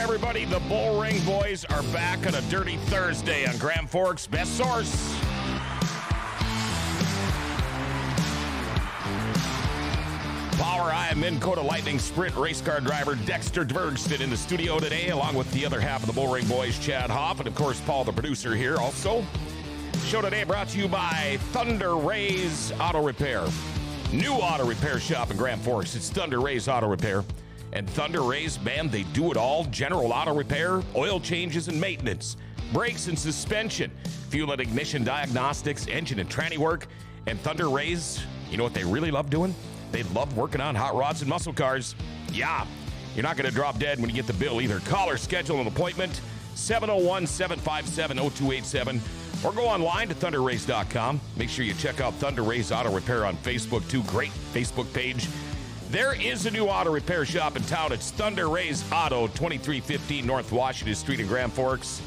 everybody. The Bullring Boys are back on a Dirty Thursday on Grand Forks' best source. Power I am Minn Kota Lightning Sprint race car driver Dexter Dvergsten in the studio today, along with the other half of the Bullring Boys, Chad Hoff, and of course Paul, the producer here also. Show today brought to you by Thunder Rays Auto Repair. New auto repair shop in Grand Forks. It's Thunder Rays Auto Repair. And Thunder Rays, man, they do it all. General auto repair, oil changes and maintenance, brakes and suspension, fuel and ignition diagnostics, engine and tranny work. And Thunder Rays, you know what they really love doing? They love working on hot rods and muscle cars. Yeah, you're not going to drop dead when you get the bill either. Call or schedule an appointment, 701-757-0287, or go online to thunderrays.com. Make sure you check out Thunder Rays Auto Repair on Facebook, too. Great Facebook page. There is a new auto repair shop in town. It's Thunder Rays Auto, 2315 North Washington Street in Grand Forks.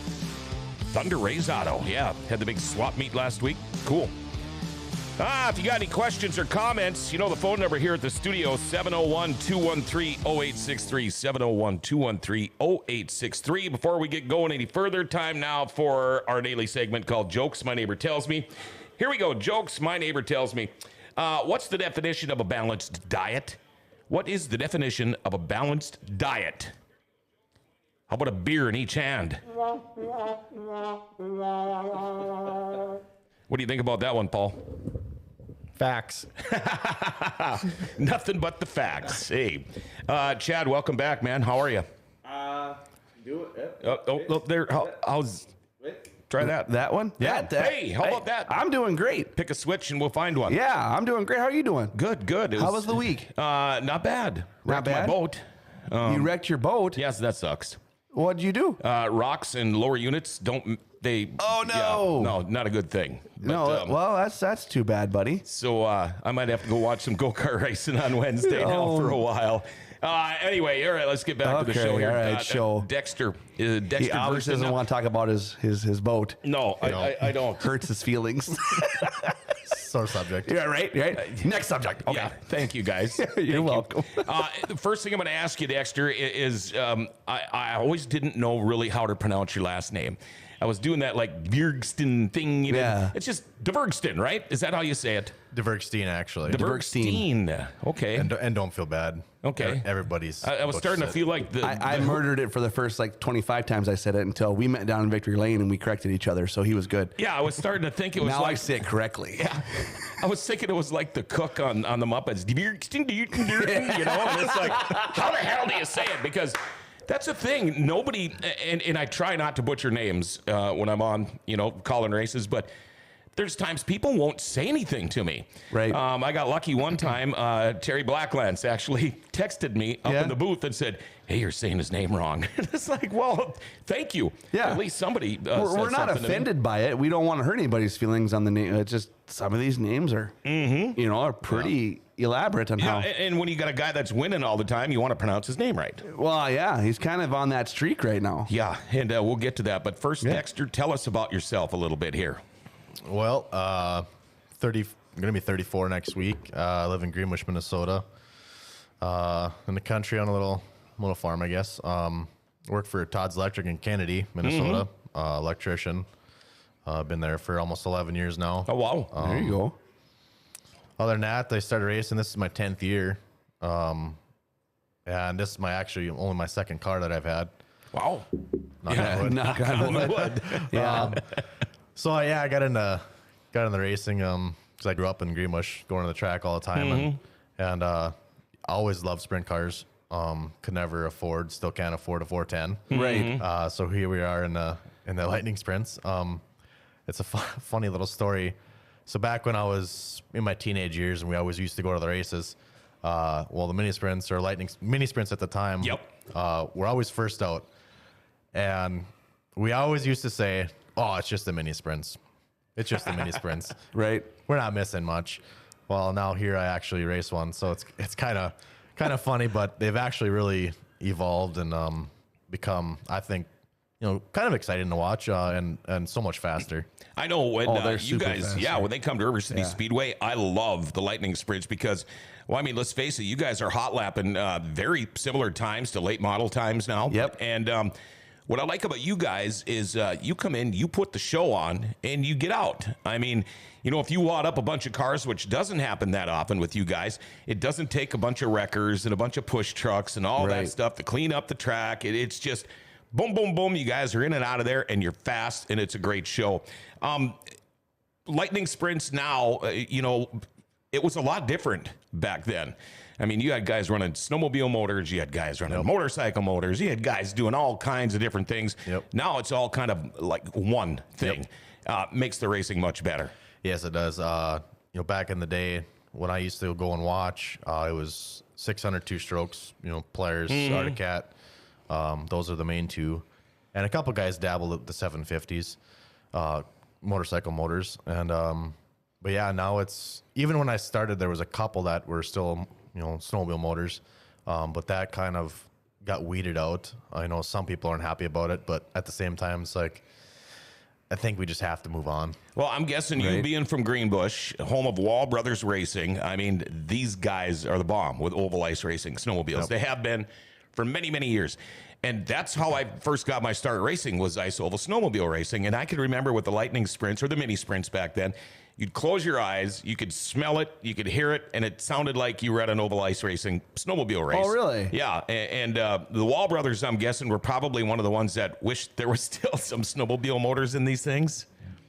Thunder Rays Auto, yeah. Had the big swap meet last week. Cool. If you got any questions or comments, you know the phone number here at the studio, 701-213-0863, 701-213-0863. Before we get going any further, time now for our daily segment called Jokes My Neighbor Tells Me. Here we go, Jokes My Neighbor Tells Me. What's the definition of a balanced diet? What is the definition of a balanced diet? How about a beer in each hand? What do you think about that one, Paul? Facts. Nothing but the facts. Hey, Chad, welcome back, man. How are you? Do it. There. How's? Try that. That one? Yeah. Hey, how about that? I'm doing great. Pick a switch and we'll find one. Yeah, I'm doing great. How are you doing? Good. How was the week? Not bad. Not My bad? boat. You wrecked your boat? Yes, that sucks. What'd you do? Rocks and lower units don't. They. Oh, no. Yeah, no, not a good thing. But, well, that's too bad, buddy. So I might have to go watch some go-kart racing on Wednesday now for a while. Anyway, all right, let's get back to the show here. All right, show. Dexter He obviously Dvergsten doesn't want to talk about his boat. No, I don't. Hurts his feelings. Sore subject. Yeah, right. Next subject. Okay. Yeah, thank you, guys. You're welcome. The first thing I'm going to ask you, Dexter, is I always didn't know really how to pronounce your last name. I was doing that like Dvergsten thing. You know? Yeah. It's just Dvergsten, right? Is that how you say it? Dvergsten, actually. Dvergsten. Okay. And don't feel bad. Okay. Everybody's. I was starting to feel like I murdered it for the first like 25 times I said it until we met down in Victory Lane and we corrected each other. So he was good. Yeah, I was starting to think it was now like I say it correctly. Yeah, I was thinking it was like the cook on the Muppets, Dvergsten, you know, and it's like, how the hell do you say it? Because that's the thing. Nobody, and I try not to butcher names when I'm on, calling races, but there's times people won't say anything to me. Right. I got lucky one time. Terry Blacklance actually texted me up in the booth and said, "Hey, you're saying his name wrong." It's like, well, thank you. Yeah. At least somebody. We're not offended by it. We don't want to hurt anybody's feelings on the name. It's just some of these names are, are pretty elaborate on how. And when you got a guy that's winning all the time, you want to pronounce his name right. Well, yeah, he's kind of on that streak right now. Yeah, and we'll get to that. But first, Dexter, tell us about yourself a little bit here. Well, I'm going to be 34 next week. I live in Greenwich, Minnesota. In the country on a little farm, I guess. Work for Todd's Electric in Kennedy, Minnesota. Electrician. Been there for almost 11 years now. Oh, wow. There you go. Other than that, I started racing. This is my 10th year. And this is only my second car that I've had. Wow. Knock on wood. Knock on wood. Yeah. So I got into racing because I grew up in Greenwich, going to the track all the time, and I always loved sprint cars. Still can't afford a 410. Right. So here we are in the Lightning Sprints. It's a funny little story. So back when I was in my teenage years, and we always used to go to the races. The mini sprints or mini sprints at the time. Were always first out, and we always used to say, "Oh, it's just the mini sprints. It's just the mini sprints." Right. We're not missing much. Well, now here I actually race one, so it's kind of funny, but they've actually really evolved and become, I think, kind of exciting to watch and so much faster. I know when they're you super guys, fast. when they come to River City Speedway, I love the Lightning Sprints because, well, I mean, let's face it, you guys are hot lapping very similar times to late model times now. Yep. And what I like about you guys is you come in, you put the show on, and you get out. I mean, if you wad up a bunch of cars, which doesn't happen that often with you guys, it doesn't take a bunch of wreckers and a bunch of push trucks and all that stuff to clean up the track. It's just boom, boom, boom. You guys are in and out of there, and you're fast, and it's a great show. Lightning Sprints now, it was a lot different back then. I mean, you had guys running snowmobile motors, you had guys running motorcycle motors, you had guys doing all kinds of different things. Now it's all kind of like one thing. Makes the racing much better. Yes, it does. Back in the day when I used to go and watch, it was 600 two-strokes, Polaris, Arctic Cat. Those are the main two. And a couple guys dabbled at the 750s, motorcycle motors. And, but yeah, now it's, even when I started, there was a couple that were still, snowmobile motors. But that kind of got weeded out. I know some people aren't happy about it, but at the same time, it's like, I think we just have to move on. Well, I'm guessing you being from Greenbush, home of Wall Brothers Racing, I mean, these guys are the bomb with oval ice racing snowmobiles. They have been for many, many years. And that's how I first got my start racing, was ice oval snowmobile racing. And I can remember with the Lightning Sprints or the mini sprints back then, you'd close your eyes, you could smell it, you could hear it, and it sounded like you were at an oval ice racing snowmobile race. Oh, really? Yeah. And the Wall Brothers, I'm guessing, were probably one of the ones that wished there was still some snowmobile motors in these things.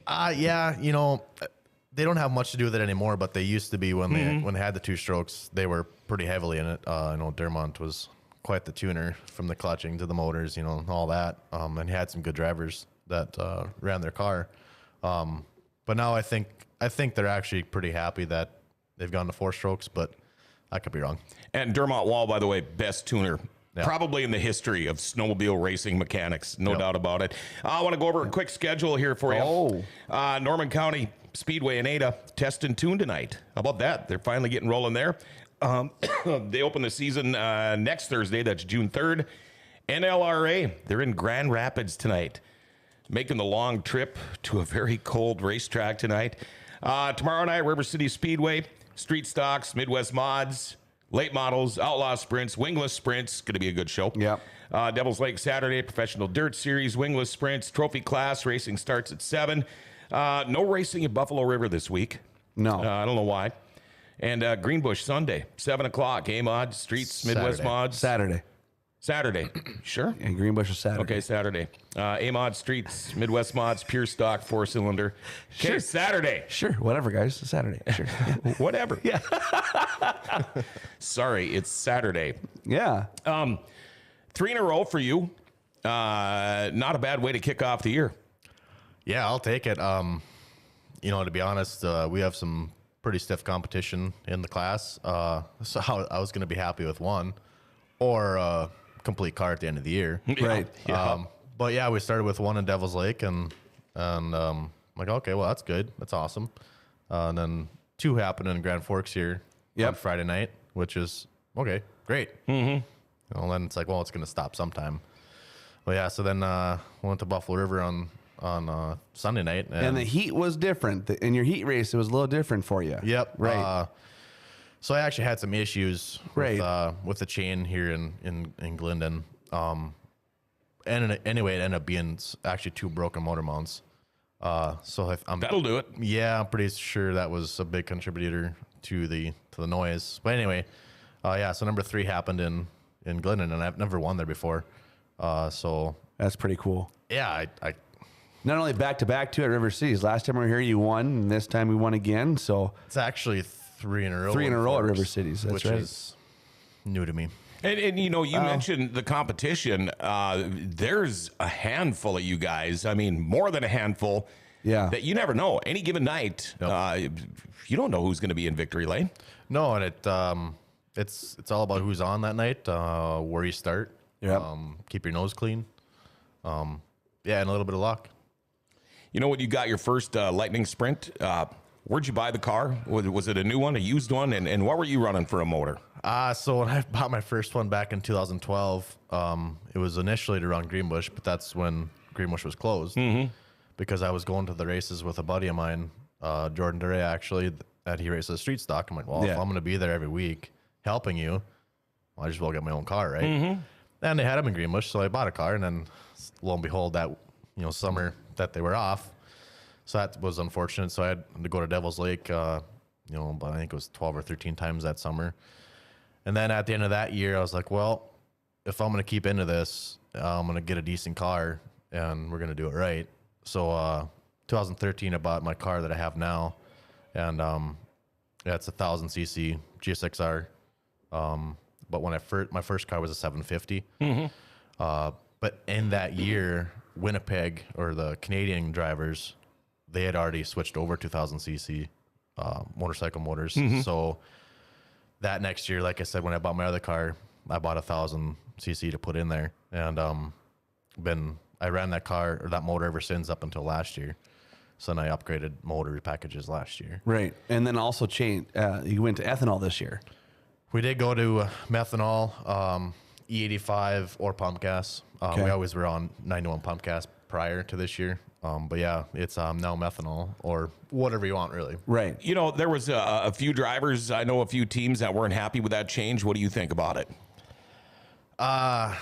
Yeah, they don't have much to do with it anymore, but they used to be when they had the two strokes, they were pretty heavily in it. I know Dermont was quite the tuner, from the clutching to the motors, all that. And he had some good drivers that ran their car. But now I think they're actually pretty happy that they've gone to four strokes, but I could be wrong. And Dermont Wall, by the way, best tuner probably in the history of snowmobile racing mechanics, no doubt about it. I want to go over a quick schedule here for you. Norman County Speedway in Ada, test and tune tonight. How about that? They're finally getting rolling there. They open the season next Thursday. That's June 3rd. NLRA, they're in Grand Rapids tonight, making the long trip to a very cold racetrack tonight. Tomorrow night, River City Speedway, Street Stocks, Midwest Mods, Late Models, Outlaw Sprints, Wingless Sprints. Going to be a good show. Yep. Devil's Lake Saturday, Professional Dirt Series, Wingless Sprints, Trophy Class. Racing starts at 7. No racing at Buffalo River this week. No. I don't know why. And Greenbush Sunday, 7 o'clock. A-Mod, Streets, Midwest Mods. Saturday. Sure. And Greenbush is Saturday. Okay, Saturday. A-Mod, Streets, Midwest Mods, Pure Stock, 4-cylinder. Okay, Sure. Saturday. Sure, whatever, guys. It's Saturday. Sure. Whatever. Yeah. Sorry, it's Saturday. Yeah. 3 in a row for you. Not a bad way to kick off the year. Yeah, I'll take it. To be honest, we have some pretty stiff competition in the class. So I was going to be happy with one or a complete car at the end of the year. Right. Yeah. But yeah, we started with one in Devil's Lake and I'm like, okay, well, that's good. That's awesome. And then 2 happened in Grand Forks here on Friday night, which is okay, great. Well, then it's like, well, it's going to stop sometime. Well, yeah, so then we went to Buffalo River on Sunday night. And the heat was different. In your heat race, it was a little different for you. Yep. Right. So I actually had some issues with the chain here in Glendon. And anyway, it ended up being actually 2 broken motor mounts. So that'll do it. Yeah, I'm pretty sure that was a big contributor to the noise. But anyway, so number 3 happened in Glendon, and I've never won there before. So that's pretty cool. Yeah, I not only back-to-back 2 at River Cities. Last time we were here, you won, and this time we won again. So it's actually 3 in a row. 3 in a row at River Cities. That's which right. is new to me. And you mentioned the competition. There's a handful of you guys. I mean, more than a handful. Yeah. That you never know. Any given night, you don't know who's going to be in victory lane. No, and it's all about who's on that night, where you start. Keep your nose clean. And a little bit of luck. You know, when you got your first Lightning Sprint, where'd you buy the car? Was it a new one, a used one? And what were you running for a motor? So when I bought my first one back in 2012, it was initially to run Greenbush, but that's when Greenbush was closed because I was going to the races with a buddy of mine, Jordan Duray, actually, that he races street stock. I'm like, well, if I'm going to be there every week helping you, well, I just will get my own car, right? And they had them in Greenbush, so I bought a car, and then lo and behold, that summer that they were off, so that was unfortunate. So I had to go to Devil's Lake, but I think it was 12 or 13 times that summer. And then at the end of that year, I was like, well, if I'm going to keep into this, I'm going to get a decent car, and we're going to do it right. So 2013, I bought my car that I have now, and it's a 1,000cc GSXR. But when my first car was a 750. But in that year, Winnipeg, or the Canadian drivers, they had already switched over to 1,000cc motorcycle motors. So that next year, like I said, when I bought my other car, I bought 1,000cc to put in there, and I ran that car or that motor ever since up until last year. So then I upgraded motor packages last year. Right, and then also you went to ethanol this year. We did go to methanol, E85 or pump gas. We always were on 91 pump gas prior to this year. But yeah, it's now methanol or whatever you want, really. Right. There was a few drivers, I know a few teams that weren't happy with that change. What do you think about it? I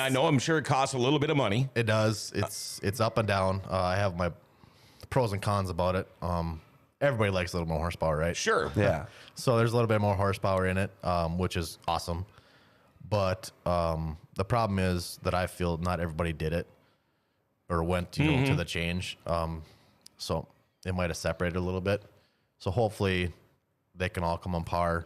know, I'm sure it costs a little bit of money. It does. It's up and down. I have my pros and cons about it. Everybody likes a little more horsepower, right? Sure. Yeah. So there's a little bit more horsepower in it, which is awesome. But the problem is that I feel not everybody did it or went to the change. So it might have separated a little bit. So hopefully they can all come on par,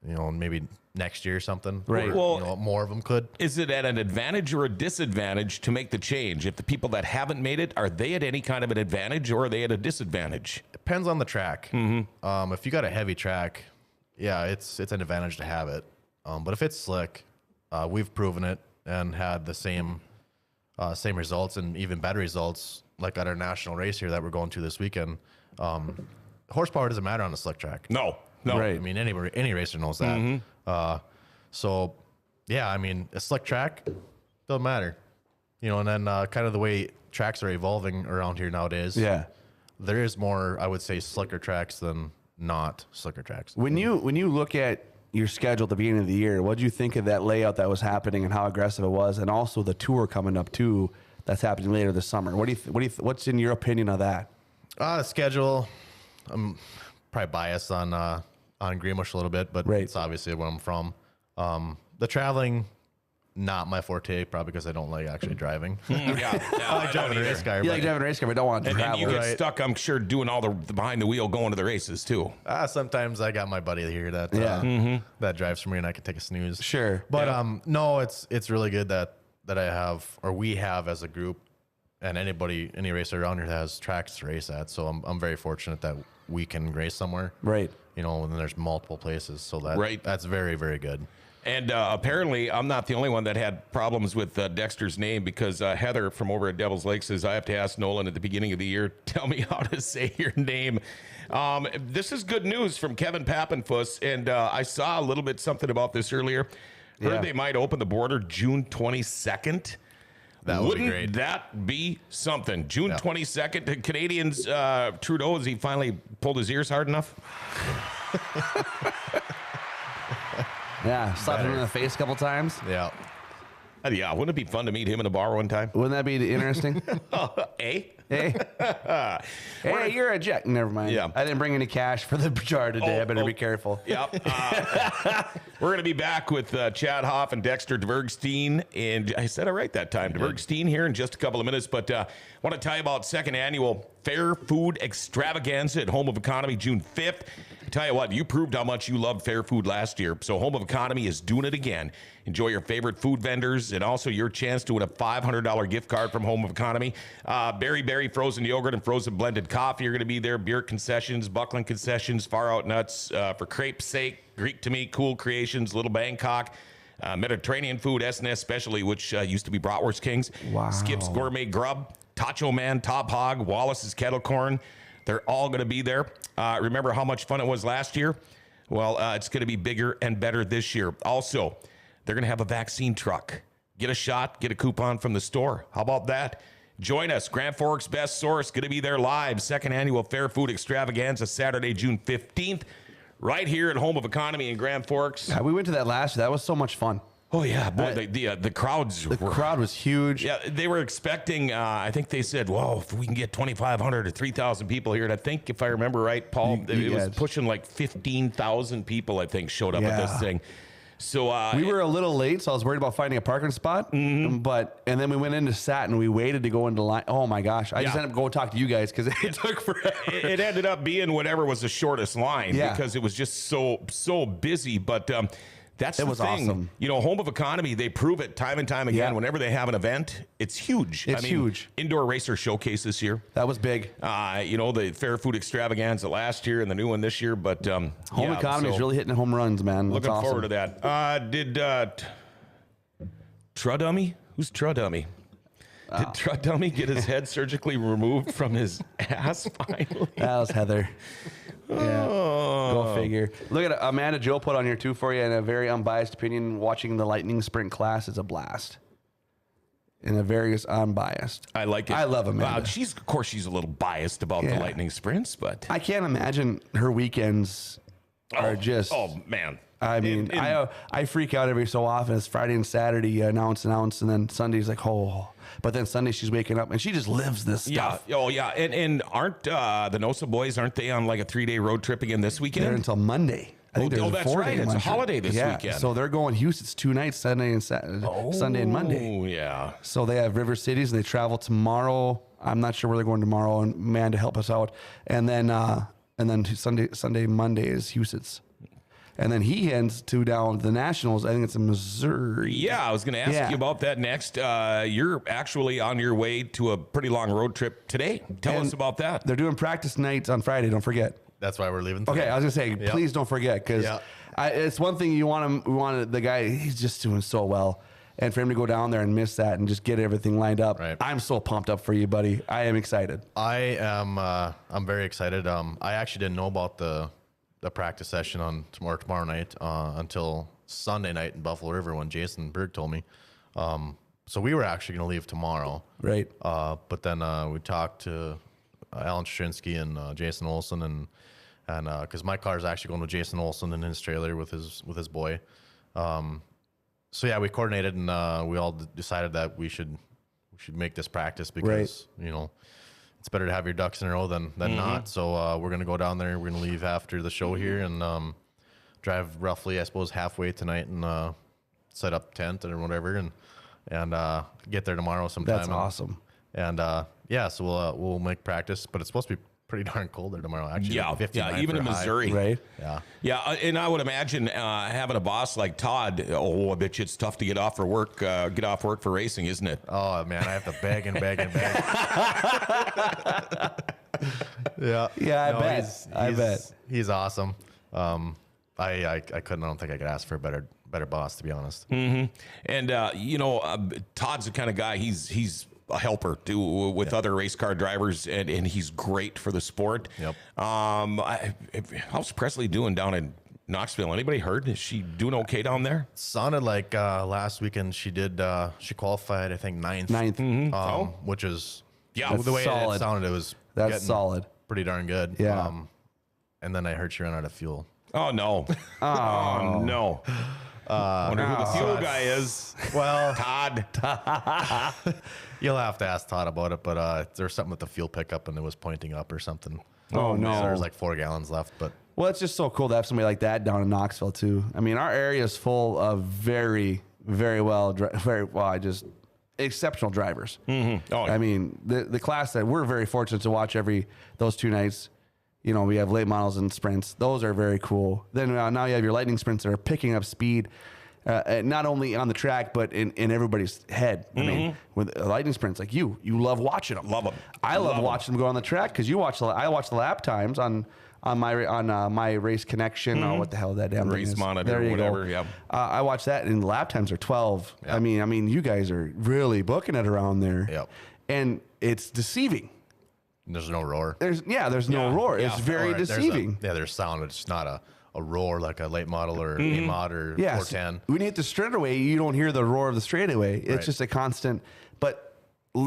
maybe next year or something. Right. Or, well, more of them could. Is it at an advantage or a disadvantage to make the change? If the people that haven't made it, are they at any kind of an advantage or are they at a disadvantage? Depends on the track. If you got a heavy track, yeah, it's an advantage to have it. But if it's slick, we've proven it and had the same results and even better results, like at our national race here that we're going to this weekend. Horsepower doesn't matter on a slick track. No. Right. I mean, any racer knows that. So, yeah, I mean, a slick track doesn't matter. And then kind of the way tracks are evolving around here nowadays. Yeah. There is more, I would say, slicker tracks than not slicker tracks. When you look at your schedule at the beginning of the year, what did you think of that layout that was happening and how aggressive it was, and also the tour coming up too that's happening later this summer? What's in your opinion of that? The schedule, I'm probably biased on Greenbush a little bit, but Right. it's obviously where I'm from. The traveling, not my forte, probably because I don't like actually driving. I like driving a race car. You like driving a race car, but don't want to And travel. you get Right. stuck, I'm sure, doing all the behind the wheel going to the races too. Sometimes I got my buddy here that that drives for me, and I can take a snooze. Sure. But no, it's really good that I have, or we have as a group, and any racer around here that has tracks to race at. So I'm very fortunate that we can race somewhere. Right. And there's multiple places, so that's very, very good. And apparently, I'm not the only one that had problems with Dexter's name, because Heather from over at Devil's Lake says, I have to ask Nolan at the beginning of the year, tell me how to say your name. This is good news from Kevin Pappenfuss, and I saw a little bit something about this earlier. Heard they might open the border June 22nd. That would Wouldn't be great. that be something? June 22nd, the Canadians, Trudeau, has he finally pulled his ears hard enough? Yeah, slapped him in the face a couple times. Yeah. Yeah, wouldn't it be fun to meet him in a bar one time? Wouldn't that be interesting? Eh? Hey, hey, you're a jack. Never mind. Yeah. I didn't bring any cash for the jar today. I better be careful. Yep. We're going to be back with Chad Hoff and Dexter Dvergsten. And I said it right that time. Dvergsten here in just a couple of minutes. But I want to tell you about second annual Fair Food Extravaganza at Home of Economy, June 5th. I tell you what, you proved how much you loved fair food last year. So Home of Economy is doing it again. Enjoy your favorite food vendors and also your chance to win a $500 gift card from Home of Economy. Berry frozen yogurt and frozen blended coffee are going to be there. Beer concessions, Buckland concessions, Far Out Nuts for crepe's sake, Greek to meat, Cool Creations, Little Bangkok. Mediterranean food, S&S specialty, which used to be Bratwurst Kings. Wow. Skip's Gourmet Grub, Tacho Man, Top Hog, Wallace's Kettle Corn. They're all going to be there. Remember how much fun it was last year? Well, it's going to be bigger and better this year. Also, they're going to have a vaccine truck. get a shot, get a coupon from the store. How about that? Join us. Grand Forks Best Source, going to be there live. Second annual Fair Food Extravaganza, Saturday, June 15th, right here at Home of Economy in Grand Forks. Yeah, we went to that last year. That was so much fun. Oh, yeah. Boy, the crowds The crowd was huge. Yeah, they were expecting, I think they said, well, if we can get 2,500 or 3,000 people here. And I think, if I remember right, Paul, it was pushing like 15,000 people, I think, showed up at this thing. So we were a little late, so I was worried about finding a parking spot. And then we went into sat and we waited to go into line. Oh my gosh! I just ended up going talk to you guys because it took forever. It ended up being whatever was the shortest line because it was just so busy. But that's the thing. Awesome. You know, Home of Economy, they prove it time and time again. Whenever they have an event, it's huge. It's huge. Indoor racer showcase this year. That was big. You know, the Fair Food Extravaganza last year and the new one this year. But Home Economy is really hitting home runs, man. Looking forward to that. Did Trudummy? Who's Trudummy? Did Trudummy get his head surgically removed from his ass finally? That was Heather. Yeah, go figure. Look at Amanda Joe put on here too for you, in a very unbiased opinion. Watching the lightning sprint class is a blast. In a very unbiased. I like it. I love Amanda. Of course, she's a little biased about the lightning sprints, but I can't imagine her weekends are just. Oh man. I mean, I freak out every so often. It's Friday and Saturday, announce, and then Sunday's like, oh. But then Sunday she's waking up and she just lives this stuff. Yeah. Oh, yeah. And aren't the NOSA boys, aren't they on like a 3-day road trip again this weekend? They're until Monday. I think there's that's right. It's a holiday this weekend. So they're going Houston's 2 nights, Sunday and Sunday and Monday. Oh, yeah. So they have River Cities and they travel tomorrow. I'm not sure where they're going tomorrow, and man to help us out. And then Monday is Houston's. And then he heads down the Nationals. I think it's in Missouri. Yeah, I was going to ask you about that next. You're actually on your way to a pretty long road trip today. Tell us about that. They're doing practice nights on Friday. Don't forget. That's why we're leaving today. Okay, I was going to say, please don't forget, because it's one thing you want him. We wanted the guy. He's just doing so well. And for him to go down there and miss that and just get everything lined up, I'm so pumped up for you, buddy. I am excited. I'm very excited. I actually didn't know about the practice session on tomorrow night until Sunday night in Buffalo River when Jason Berg told me. So we were actually going to leave tomorrow. Right. But then we talked to Alan Straczynski and Jason Olson, and because my car is actually going to Jason Olson in his trailer with his boy. So yeah, we coordinated and we all decided that we should make this practice because you know, it's better to have your ducks in a row than not. So we're gonna go down there. We're gonna leave after the show here and drive roughly, I suppose, halfway tonight and set up tent or whatever and get there tomorrow sometime. That's awesome. And so we'll make practice, but it's supposed to be pretty darn cold there tomorrow. Actually, like even in Missouri, right? Yeah, and I would imagine having a boss like Todd. Oh, I bet you it's tough to get off work for racing, isn't it? Oh man, I have to beg and beg and beg. I bet he's awesome. I don't think I could ask for a better boss, to be honest. Mm-hmm. And Todd's the kind of guy. He's a helper with other race car drivers, and he's great for the sport. Yep. How's Presley doing down in Knoxville? Anybody heard? Is she doing okay down there? Sounded like last weekend she did. She qualified, I think, ninth. Mm-hmm. Which is the way it sounded. It was solid, pretty darn good. Yeah. And then I heard she ran out of fuel. Oh no! Oh no! Wonder who the fuel guy is. Well, Todd. You'll have to ask Todd about it, but there's something with the fuel pickup and it was pointing up or something. Oh no! So there's like 4 gallons left, but well, it's just so cool to have somebody like that down in Knoxville too. I mean, our area is full of very exceptional drivers. Mm-hmm. Oh, I mean, the class that we're very fortunate to watch those 2 nights. You know, we have late models and sprints. Those are very cool. Then now you have your lightning sprints that are picking up speed, not only on the track, but in everybody's head. I mean, with lightning sprints, like you love watching them. Love them. I love watching them go on the track because I watch the lap times on my Race Connection. Oh, what the hell that damn Race thing is. Monitor, there you whatever. Go. Yeah. I watch that, and the lap times are 12. Yep. I mean, you guys are really booking it around there. Yep. And it's deceiving. There's no roar. There's no roar. It's very deceiving. There's sound. It's not a roar like a late model or a mod or Yeah, 410. when you hit the straightaway, you don't hear the roar of the straightaway. It's Right. just a constant. But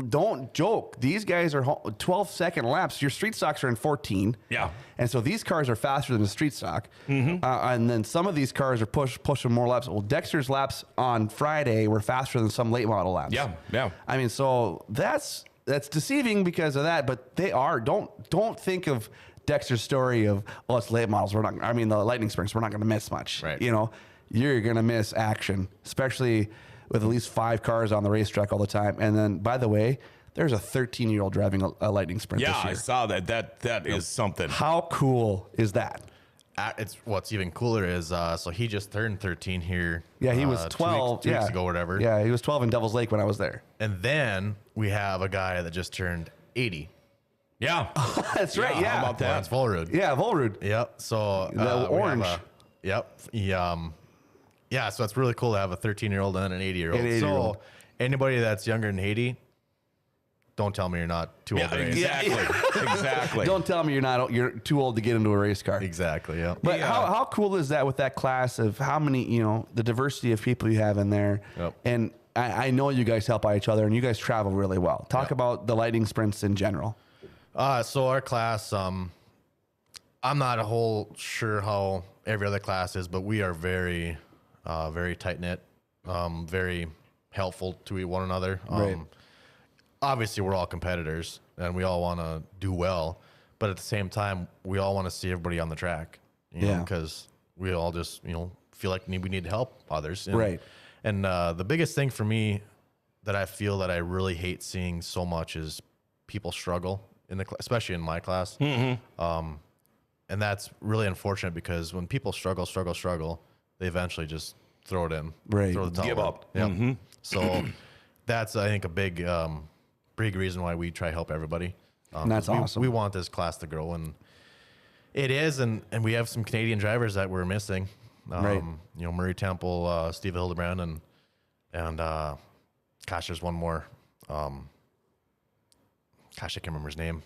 don't joke. These guys are 12-second laps. Your street stocks are in 14. Yeah. And so these cars are faster than the street stock. And then some of these cars are pushing more laps. Well, Dexter's laps on Friday were faster than some late model laps. Yeah, yeah. I mean, so that's deceiving because of that. But they are. Don't think of Dexter's story of, oh, it's late models. We're not. I mean, the lightning sprints. We're not going to miss much. Right. You know, you're going to miss action, especially with at least 5 cars on the racetrack all the time. And then, by the way, there's a 13-year-old driving a lightning sprint Yeah, this year. I saw that. That is something. How cool is that? It's what's even cooler is so he just turned 13 here. Yeah, he was 2 12. two weeks ago, or whatever. Yeah, he was 12 in Devil's Lake when I was there. And then we have a guy that just turned 80. Yeah. That's right. Yeah. How about that? Lance Volrud. Yeah, Volrud. Yep. So The we have orange. Yep. Yeah. So it's really cool to have a 13-year-old and an 80-year-old. An 80-year-old. So anybody that's younger than 80, don't tell me you're not too old. Yeah, to race. exactly. Exactly. Don't tell me you're too old to get into a race car. Exactly. Yeah. But Yeah. how cool is that with that class of how many, the diversity of people you have in there? Yep. And I know you guys help out each other and you guys travel really well. Talk Yep. about the lightning sprints in general. So our class, I'm not a whole sure how every other class is, but we are very, very tight knit, very helpful to one another. Right. Obviously, we're all competitors and we all want to do well, but at the same time, we all want to see everybody on the track, Yeah. because we all just, feel like we need to help others. And, Right. And the biggest thing for me that I feel that I really hate seeing so much is people struggle especially in my class. And that's really unfortunate because when people struggle, they eventually just throw it in, Right. throw the towel Give in. up. Yep. So that's, I think, a big reason why we try to help everybody. That's 'cause awesome. We want this class to grow, and it is, and we have some Canadian drivers that we're missing. Right. Murray Temple, Steve Hildebrand, and gosh, there's one more. Gosh, I can't remember his name.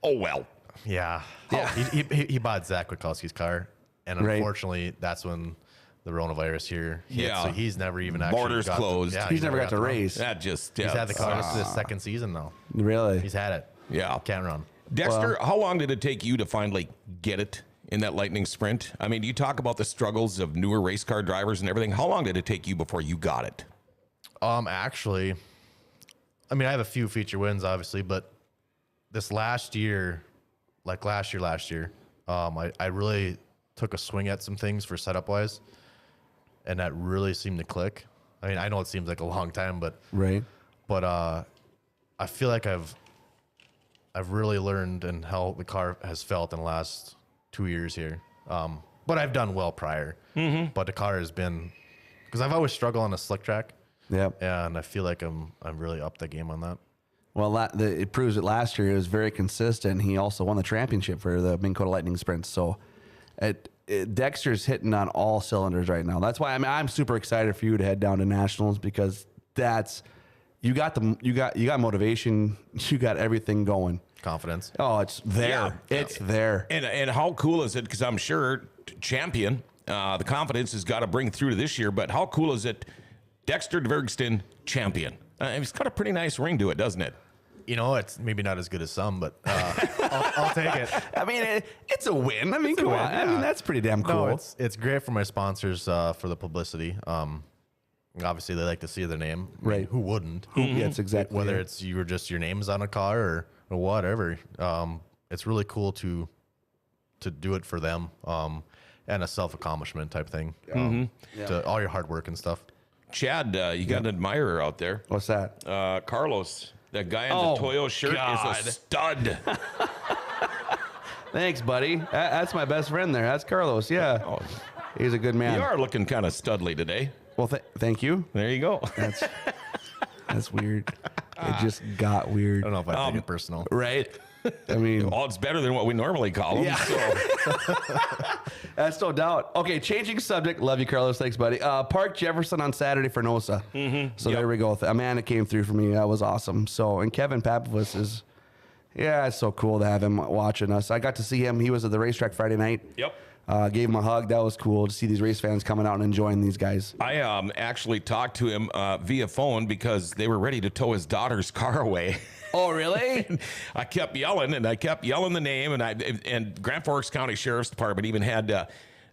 Well. Yeah. Yeah. He bought Zach Witkowski's car, and Right. unfortunately, that's when the coronavirus here hit. Yeah. So he's never even actually Borders closed. He's never got to run. race. That just He's had the car. sucks. This is his second season now. Really? He's had it. Yeah. Can't run. Dexter, how long did it take you to finally get it in that lightning sprint? I mean, you talk about the struggles of newer race car drivers and everything. How long did it take you before you got it? Actually, I mean, I have a few feature wins, obviously, but this last year, last year, I really took a swing at some things for setup wise, and that really seemed to click. I mean, I know it seems like a long time, but Right. I feel like I've really learned and how the car has felt in the last 2 years here. But I've done well prior. But the car has been, because I've always struggled on a slick track, Yep. and I feel like I'm really upped the game on that. Well, it proves that last year he was very consistent. He also won the championship for the Minn Kota Lightning Sprints. So, Dexter's hitting on all cylinders right now. That's why I'm super excited for you to head down to nationals because you got motivation, you got everything going. Confidence. Oh, it's there. Yeah. It's there. And how cool is it? Because I'm sure champion, the confidence has got to bring through to this year. But how cool is it? Dexter Dvergsten champion. It's got a pretty nice ring to it, doesn't it? It's maybe not as good as some, but I'll take it. I mean, it's a win. I mean, come on. I mean, that's pretty damn cool. No, it's great for my sponsors for the publicity. Obviously, they like to see their name. I mean, Right. who wouldn't? Yeah, it's exactly Whether it. it's your name's on a car or whatever. It's really cool to do it for them and a self-accomplishment type thing. To all your hard work and stuff. Chad, you got an admirer out there. What's that? Carlos, that guy in Oh, the Toyo shirt God. is a stud. Thanks, buddy. That's my best friend there. That's Carlos. Yeah. Oh, He's a good man. you are looking kind of studly today. Well, thank you. There you go. That's weird. It just got weird. I don't know if I take it personal. Right? I mean, Well, it's better than what we normally call them. Yeah. So. that's no doubt. Okay, changing subject. Love you, Carlos. Thanks, buddy. Park Jefferson on Saturday for NOSA. So there we go. Amanda came through for me. That was awesome. So, and Kevin Papovas is, it's so cool to have him watching us. I got to see him. He was at the racetrack Friday night. Yep. Gave him a hug. That was cool to see these race fans coming out and enjoying these guys. I actually talked to him via phone because they were ready to tow his daughter's car away. Oh, really? I kept yelling the name, and Grand Forks County Sheriff's Department even had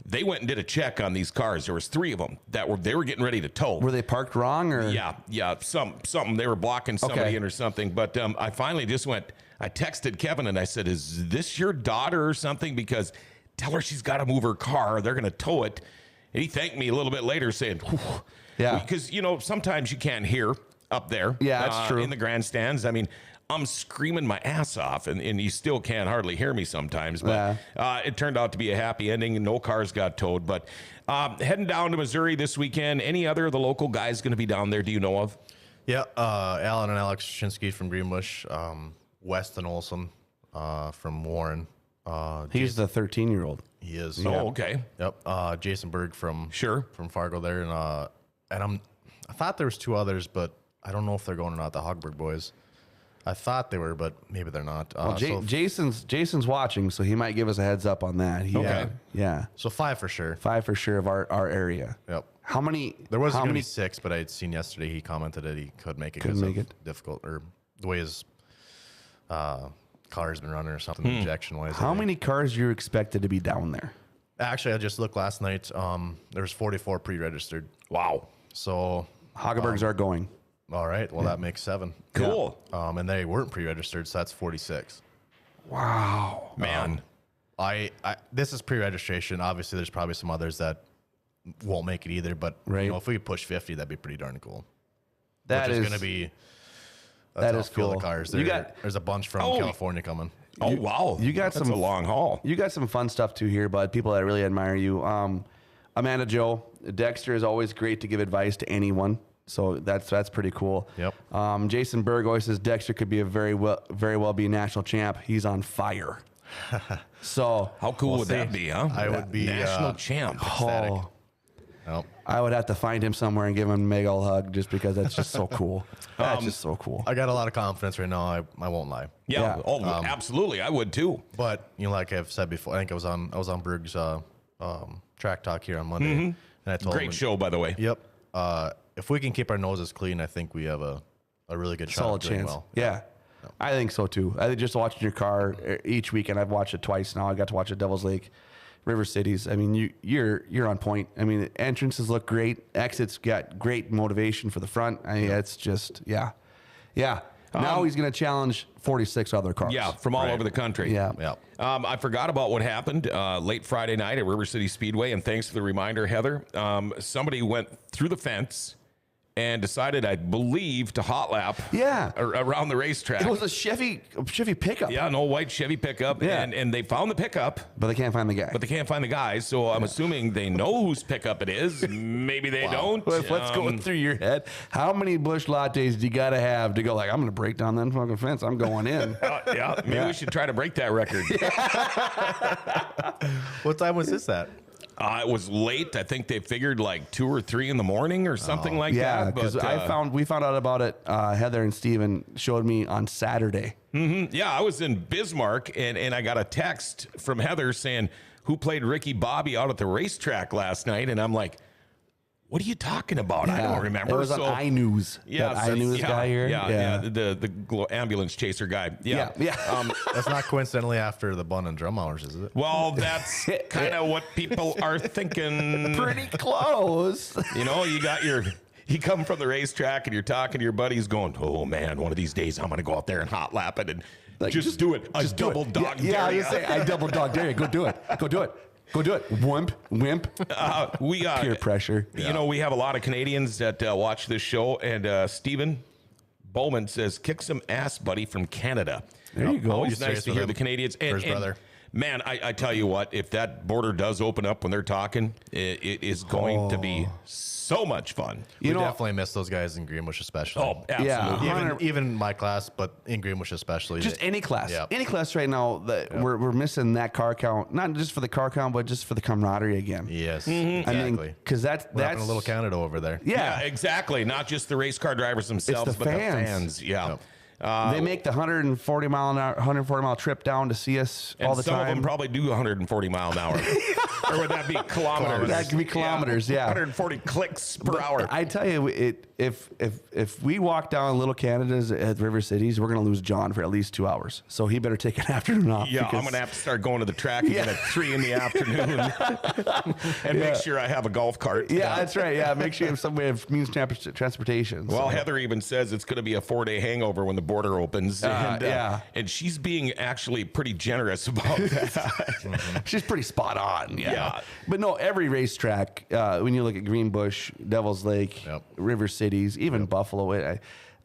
they went and did a check on these cars. There was 3 of them that they were getting ready to tow. Were they parked wrong or? Yeah, something they were blocking somebody in or something. But I finally just I texted Kevin and I said, "Is this your daughter or something? Because tell her she's got to move her car. They're going to tow it." And he thanked me a little bit later saying, "Whew." Yeah. Because, sometimes you can't hear up there. Yeah, that's true. In the grandstands. I mean, I'm screaming my ass off, and you still can't hardly hear me sometimes. But it turned out to be a happy ending, and no cars got towed. But heading down to Missouri this weekend, any other of the local guys going to be down there, do you know of? Yeah, Alan and Alex Shinsky from Greenbush, Weston Olson from Warren. He's the 13-year-old. He is. Oh, okay. Yep. Jason Berg from Fargo there, and I thought there was 2 others, but I don't know if they're going or not. The Hogberg boys. I thought they were, but maybe they're not. Well, Jason's watching, so he might give us a heads up on that. Okay. Yeah. So 5 for sure. 5 for sure of our area. Yep. How many? There was how going to many? be 6, but I had seen yesterday he commented that he could make it Couldn't because make of it. difficult or the way his car's been running or something injection wise. How many cars you expected to be down there? Actually, I just looked last night. There's 44 pre-registered. Wow. So Hagebergs are going. all right. Well, that makes 7. Cool. And they weren't pre-registered, so that's 46. Wow. Man. I this is pre-registration. Obviously, there's probably some others that won't make it either. But Right. if we could push 50, that'd be pretty darn cool. That Which is is going to be. that is field cool. of cars. You There's a bunch from Oh. California coming. Oh, wow. you got That's some- a long haul. You got some fun stuff too here, bud. People that really admire you. Amanda Joe, Dexter is always great to give advice to anyone. So that's pretty cool. Yep. Jason Berg always says Dexter could be very well be a national champ. He's on fire. So How cool We'll would see. that be, huh? I would be, national champ. ecstatic. oh, Nope. I would have to find him somewhere and give him a mega hug just because that's just so cool. That's just so cool. I got a lot of confidence right now. I won't lie. Yeah. Yeah. Oh, absolutely. I would too. But like I've said before, I think I was on Berg's track talk here on Monday, and I told him, Great show, by the way. Yep. If we can keep our noses clean, I think we have a really good shot. Solid of doing chance. Well. Yeah. I think so too. I think just watching your car each weekend. I've watched it twice now. I got to watch it Devil's Lake, River Cities. I mean, you're on point. I mean, entrances look great. Exits got great motivation for the front. I mean, it's just yeah. Now he's going to challenge 46 other cars. Yeah, from all over the country. Yeah. Yeah. I forgot about what happened late Friday night at River City Speedway, and thanks for the reminder, Heather. Somebody went through the fence and decided, I believe, to hot lap around the racetrack. It was a Chevy pickup. Yeah, an old white Chevy pickup, Yeah. and they found the pickup, But they can't find the guy. but they can't find the guy, so I'm assuming they know whose pickup it is. Maybe they don't. What's going through your head? How many Busch lattes do you got to have to go like, I'm going to break down that fucking fence. I'm going in. Yeah, maybe we should try to break that record. What time was this at? It was late. I think they figured like 2 or 3 in the morning or something like Yeah, that. because But we found out about it. Heather and Steven showed me on Saturday. yeah, I was in Bismarck and I got a text from Heather saying, who played Ricky Bobby out at the racetrack last night? And I'm like, what are you talking about? I don't remember. It was on iNews. Yeah, that iNews guy here. Yeah, the ambulance chaser guy. Yeah. That's not coincidentally after the bun and drum hours, is it? Well, that's kind of what people are thinking. Pretty close. You know, you come from the racetrack and you're talking to your buddies going, oh man, one of these days I'm going to go out there and hot lap it and just do it. I double dog dare Yeah, you. I double dog dare you. Go do it. Go do it. Go do it. Wimp. We Peer pressure. You know, we have a lot of Canadians that watch this show, and Stephen Bowman says, kick some ass, buddy, from Canada. There you go. Always He's nice serious to with hear him. the Canadians. For his brother. Man, I tell you what, if that border does open up when they're talking, it is going to be so much fun. We You know, definitely miss those guys in Greenbush, especially. Oh, absolutely. Yeah. Even my class, but in Greenbush especially. just any class. Yeah. Any class right now that we're missing that car count, not just for the car count, but just for the camaraderie again. Yes, I exactly. mean, because that's We're up in a little Canada over there. Yeah, exactly. Not just the race car drivers themselves, the but fans. the fans. Yeah. Yep. They make the 140 mile trip down to see us all the And some time. of them probably do 140 mile an hour. Or would that be kilometers? That could be kilometers, yeah. 140 clicks per hour. I tell you, if we walk down Little Canada's at River Cities, we're going to lose John for at least 2 hours. So he better take an afternoon off. Yeah, I'm going to have to start going to the track again at 3 in the afternoon and make sure I have a golf cart. Yeah, that's right. Yeah, make sure you have some way of means transportation. Well, Heather even says it's going to be a 4-day hangover when the border opens. And she's being actually pretty generous about that. She's pretty spot on. Yeah. But no, every racetrack, when you look at Greenbush, Devil's Lake, River Cities, even Buffalo,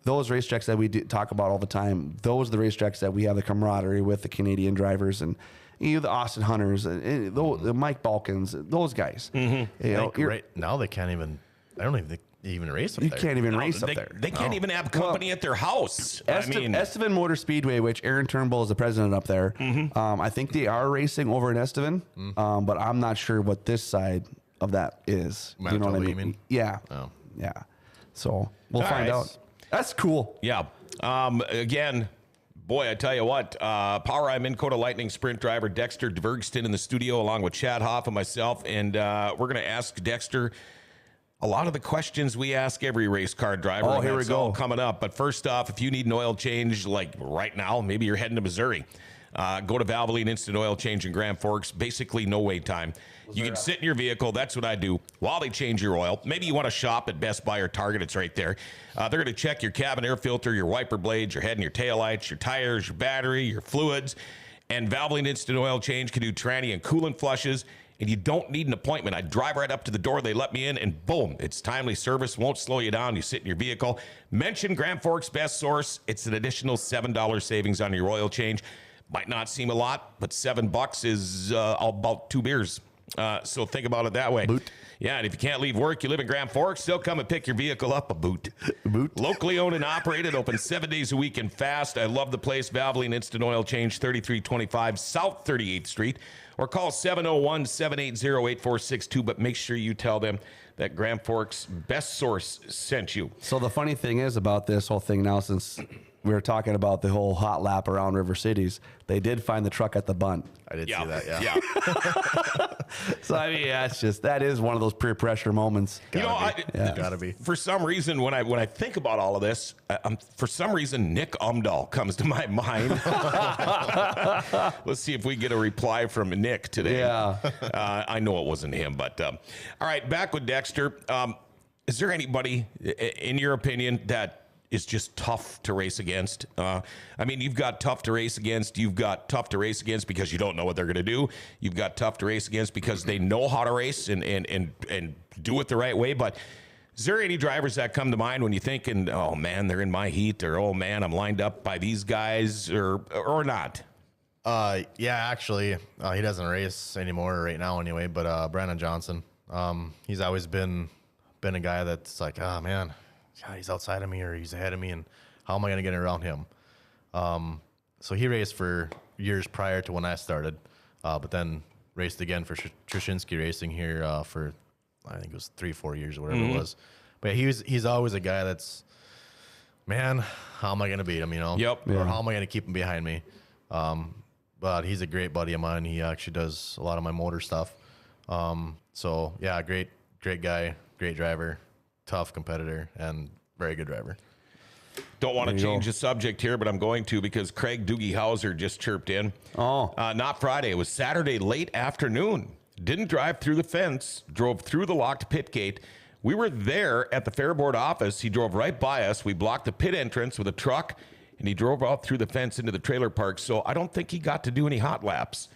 those racetracks that we talk about all the time, those are the racetracks that we have the camaraderie with the Canadian drivers and the Austin Hunters, and the Mike Balkans, those guys. Right now they can't even. I don't even think they even race up there. You can't even race up there. They can't even have company at their house. Estevan Motor Speedway, which Aaron Turnbull is the president up there. I think they are racing over in Estevan, but I'm not sure what this side of that is. Manitoba, you know what I mean? you mean? Yeah. Oh. Yeah. So we'll find out. That's cool. Yeah. Again, boy, I tell you what, Power I Minn Kota Lightning Sprint driver Dexter Dvergsten in the studio along with Chad Hoff and myself. And we're going to ask Dexter a lot of the questions we ask every race car driver. Oh, here we go. All coming up. But first off, if you need an oil change like right now, maybe you're heading to Missouri, go to Valvoline Instant Oil Change in Grand Forks. Basically, no wait time. You can sit in your vehicle. That's what I do while they change your oil. Maybe you want to shop at Best Buy or Target. It's right there. They're going to check your cabin air filter, your wiper blades, your head and your taillights, your tires, your battery, your fluids. And Valvoline Instant Oil Change can do tranny and coolant flushes. And you don't need an appointment. I drive right up to the door. They let me in, and boom, it's timely service. Won't slow you down. You sit in your vehicle. Mention Grand Forks Best Source. It's an additional $7 savings on your oil change. Might not seem a lot, but $7 is about 2 beers. So think about it that way. Boot. Yeah, and if you can't leave work, you live in Grand Forks, they'll come and pick your vehicle up. A boot. Locally owned and operated, open 7 days a week and fast. I love the place. Valvoline Instant Oil Change, 3325 South 38th Street. Or call 701-780-8462. But make sure you tell them that Grand Forks Best Source sent you. So the funny thing is about this whole thing now, since we were talking about the whole hot lap around River Cities, they did find the truck at the bunt. I did see that, yeah. So, I mean, that is one of those peer pressure moments. Gotta be. For some reason, when I think about all of this, for some reason, Nick Umdahl comes to my mind. Let's see if we get a reply from Nick today. Yeah. I know it wasn't him, but all right, back with Dexter. Is there anybody, in your opinion, that is just tough to race against? I mean, you've got tough to race against. You've got tough to race against because you don't know what they're going to do. You've got tough to race against because they know how to race and do it the right way. But is there any drivers that come to mind when you're thinking, oh, man, they're in my heat, or, oh, man, I'm lined up by these guys, or not? Yeah, actually, he doesn't race anymore right now anyway, but Brandon Johnson, he's always been a guy that's like, oh, man, he's outside of me or he's ahead of me, and how am I going to get around him? So he raced for years prior to when I started, but then raced again for Trushinsky Racing here for, I think it was 3-4 years or whatever it was. But he's always a guy that's, man, how am I going to beat him, you know? Yep. Or how am I going to keep him behind me? But he's a great buddy of mine. He actually does a lot of my motor stuff. So, yeah, great guy, great driver. Tough competitor and very good driver. Don't want to change the subject here, but I'm going to because Craig Doogie Hauser just chirped in. Not Friday. It was Saturday late afternoon. Didn't drive through the fence. Drove through the locked pit gate. We were there at the Fairboard office. He drove right by us. We blocked the pit entrance with a truck, and he drove out through the fence into the trailer park. So I don't think he got to do any hot laps.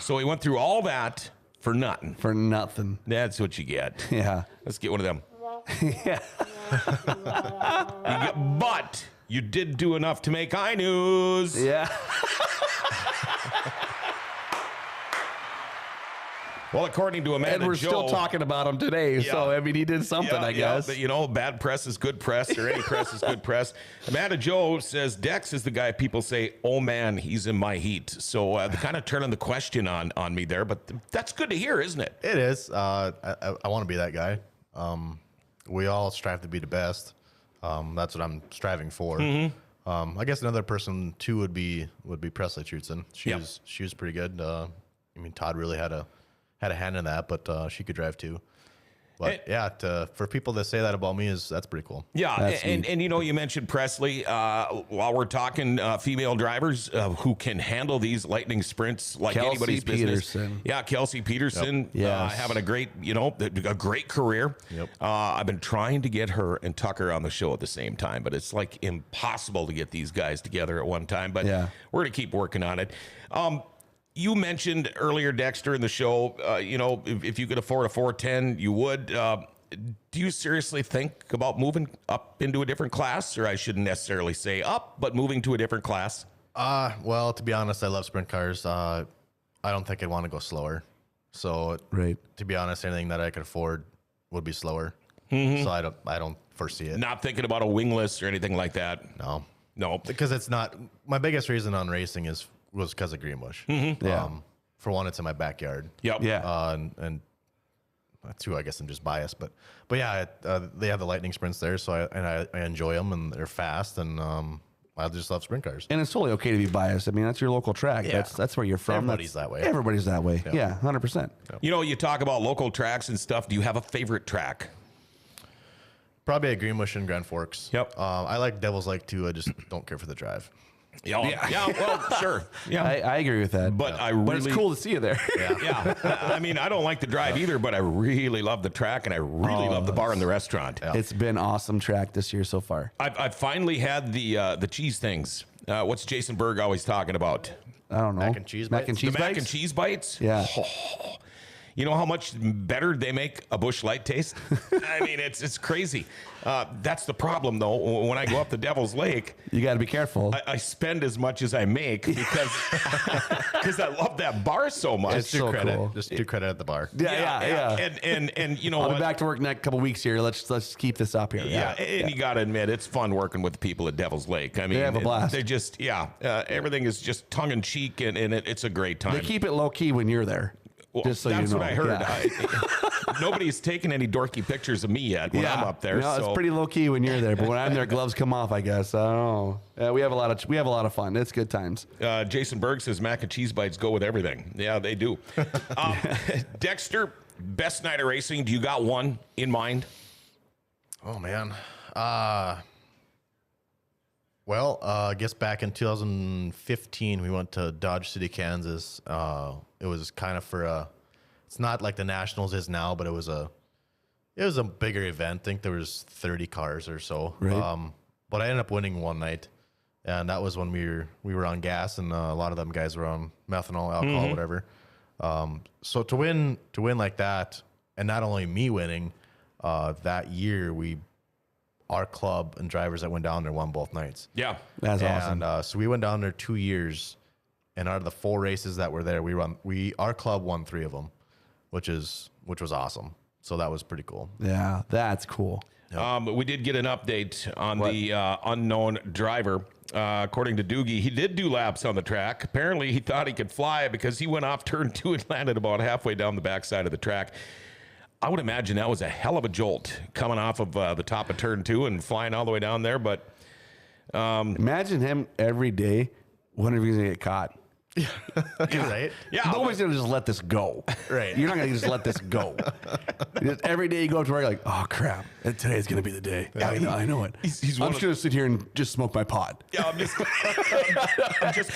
So he went through all that for nothing. For nothing. That's what you get. Yeah. Let's get one of them. Yeah. But you did do enough to make iNews. Yeah. Well, according to Amanda And we're Joe, still talking about him today. Yeah. So, I mean, he did something, I guess. But, you know, bad press is good press, or any press is good press. Amanda Joe says Dex is the guy people say, oh, man, he's in my heat. So kind of turning the question on me there. But that's good to hear, isn't it? It is. I want to be that guy. We all strive to be the best. That's what I'm striving for. I guess another person too would be Presley Trutzen. She was pretty good. I mean, Todd really had a had a hand in that, but she could drive too. But for people that say that about me, that's pretty cool. Yeah, and you know, you mentioned Presley. While we're talking female drivers who can handle these lightning sprints like Kelsey anybody's business. Peterson. Yeah, Kelsey Peterson, Yes. having a great career. Yep. I've been trying to get her and Tucker on the show at the same time, but it's like impossible to get these guys together at one time. But we're going to keep working on it. You mentioned earlier, Dexter, in the show, you know, if you could afford a 410, you would. Do you seriously think about moving up into a different class? Or I shouldn't necessarily say up, but moving to a different class? Well, to be honest, I love sprint cars. I don't think I'd want to go slower. So, to be honest, anything that I could afford would be slower. So I don't foresee it. Not thinking about a wingless or anything like that? No. Because it's not... My biggest reason on racing was because of Greenbush. For one, it's in my backyard. Yep. Yeah. And two, I guess I'm just biased, but yeah, they have the lightning sprints there, so I enjoy them, and they're fast, and I just love sprint cars. And it's totally okay to be biased. I mean, that's your local track. Yeah. That's where you're from. Everybody's that way. Everybody's that way. Yeah, 100%. You know, you talk about local tracks and stuff. Do you have a favorite track? Probably a Greenbush and Grand Forks. Yep. I like Devil's Lake too. I just don't care for the drive. Yeah, well, sure. Yeah. I agree with that. But But it's cool to see you there. Yeah. I mean, I don't like the drive either, but I really love the track, and I really love the bar and the restaurant. Yeah. It's been awesome track this year so far. I've finally had the cheese things. What's Jason Berg always talking about? I don't know. Mac and cheese Mac and bites? cheese The bites? mac and cheese bites? Yeah. You know how much better they make a Busch Light taste? I mean, it's crazy. That's the problem, though. When I go up to Devil's Lake, You got to be careful. I spend as much as I make because I love that bar so much. It's so cool. Just do credit at the bar. Yeah. And you know I'll what? be back to work next couple weeks here. Let's keep this up here. Yeah, and you got to admit, it's fun working with the people at Devil's Lake. I mean, have a blast. They're just, everything is just tongue in cheek, and it's a great time. They keep it low key when you're there. Well, just so you know. that's what I heard. Yeah. Nobody's taken any dorky pictures of me yet when I'm up there. No, so. it's pretty low key when you're there, but when I'm there, gloves come off. I guess I don't know. We have a lot of fun. It's good times. Jason Berg says mac and cheese bites go with everything. Yeah, they do. Dexter, best night of racing. Do you got one in mind? Oh man. Well, I guess back in 2015, we went to Dodge City, Kansas. It was kind of it's not like the Nationals is now, but it was a bigger event. I think there was 30 cars or so. Right. But I ended up winning one night, and that was when we were on gas, and a lot of them guys were on methanol, alcohol, whatever. So to win like that, and not only me winning, that year our club and drivers that went down there won both nights. Yeah. That's awesome. And so we went down there 2 years, and out of the 4 races that were there, our club won 3 of them, which was awesome. So that was pretty cool. Yeah, that's cool. We did get an update on the unknown driver. According to Doogie, he did do laps on the track. Apparently, he thought he could fly because he went off turn 2 and landed about halfway down the backside of the track. I would imagine that was a hell of a jolt coming off of the top of turn 2 and flying all the way down there. But Imagine him every day wondering if he's going to get caught. Right? yeah, Nobody's going to just let this go. Right. You're not going to just let this go. Just every day you go up to work, you're like, oh, crap. Today's going to be the day. Yeah, I know it. he's I'm one just going to sit here and just smoke my pod. yeah, I'm just going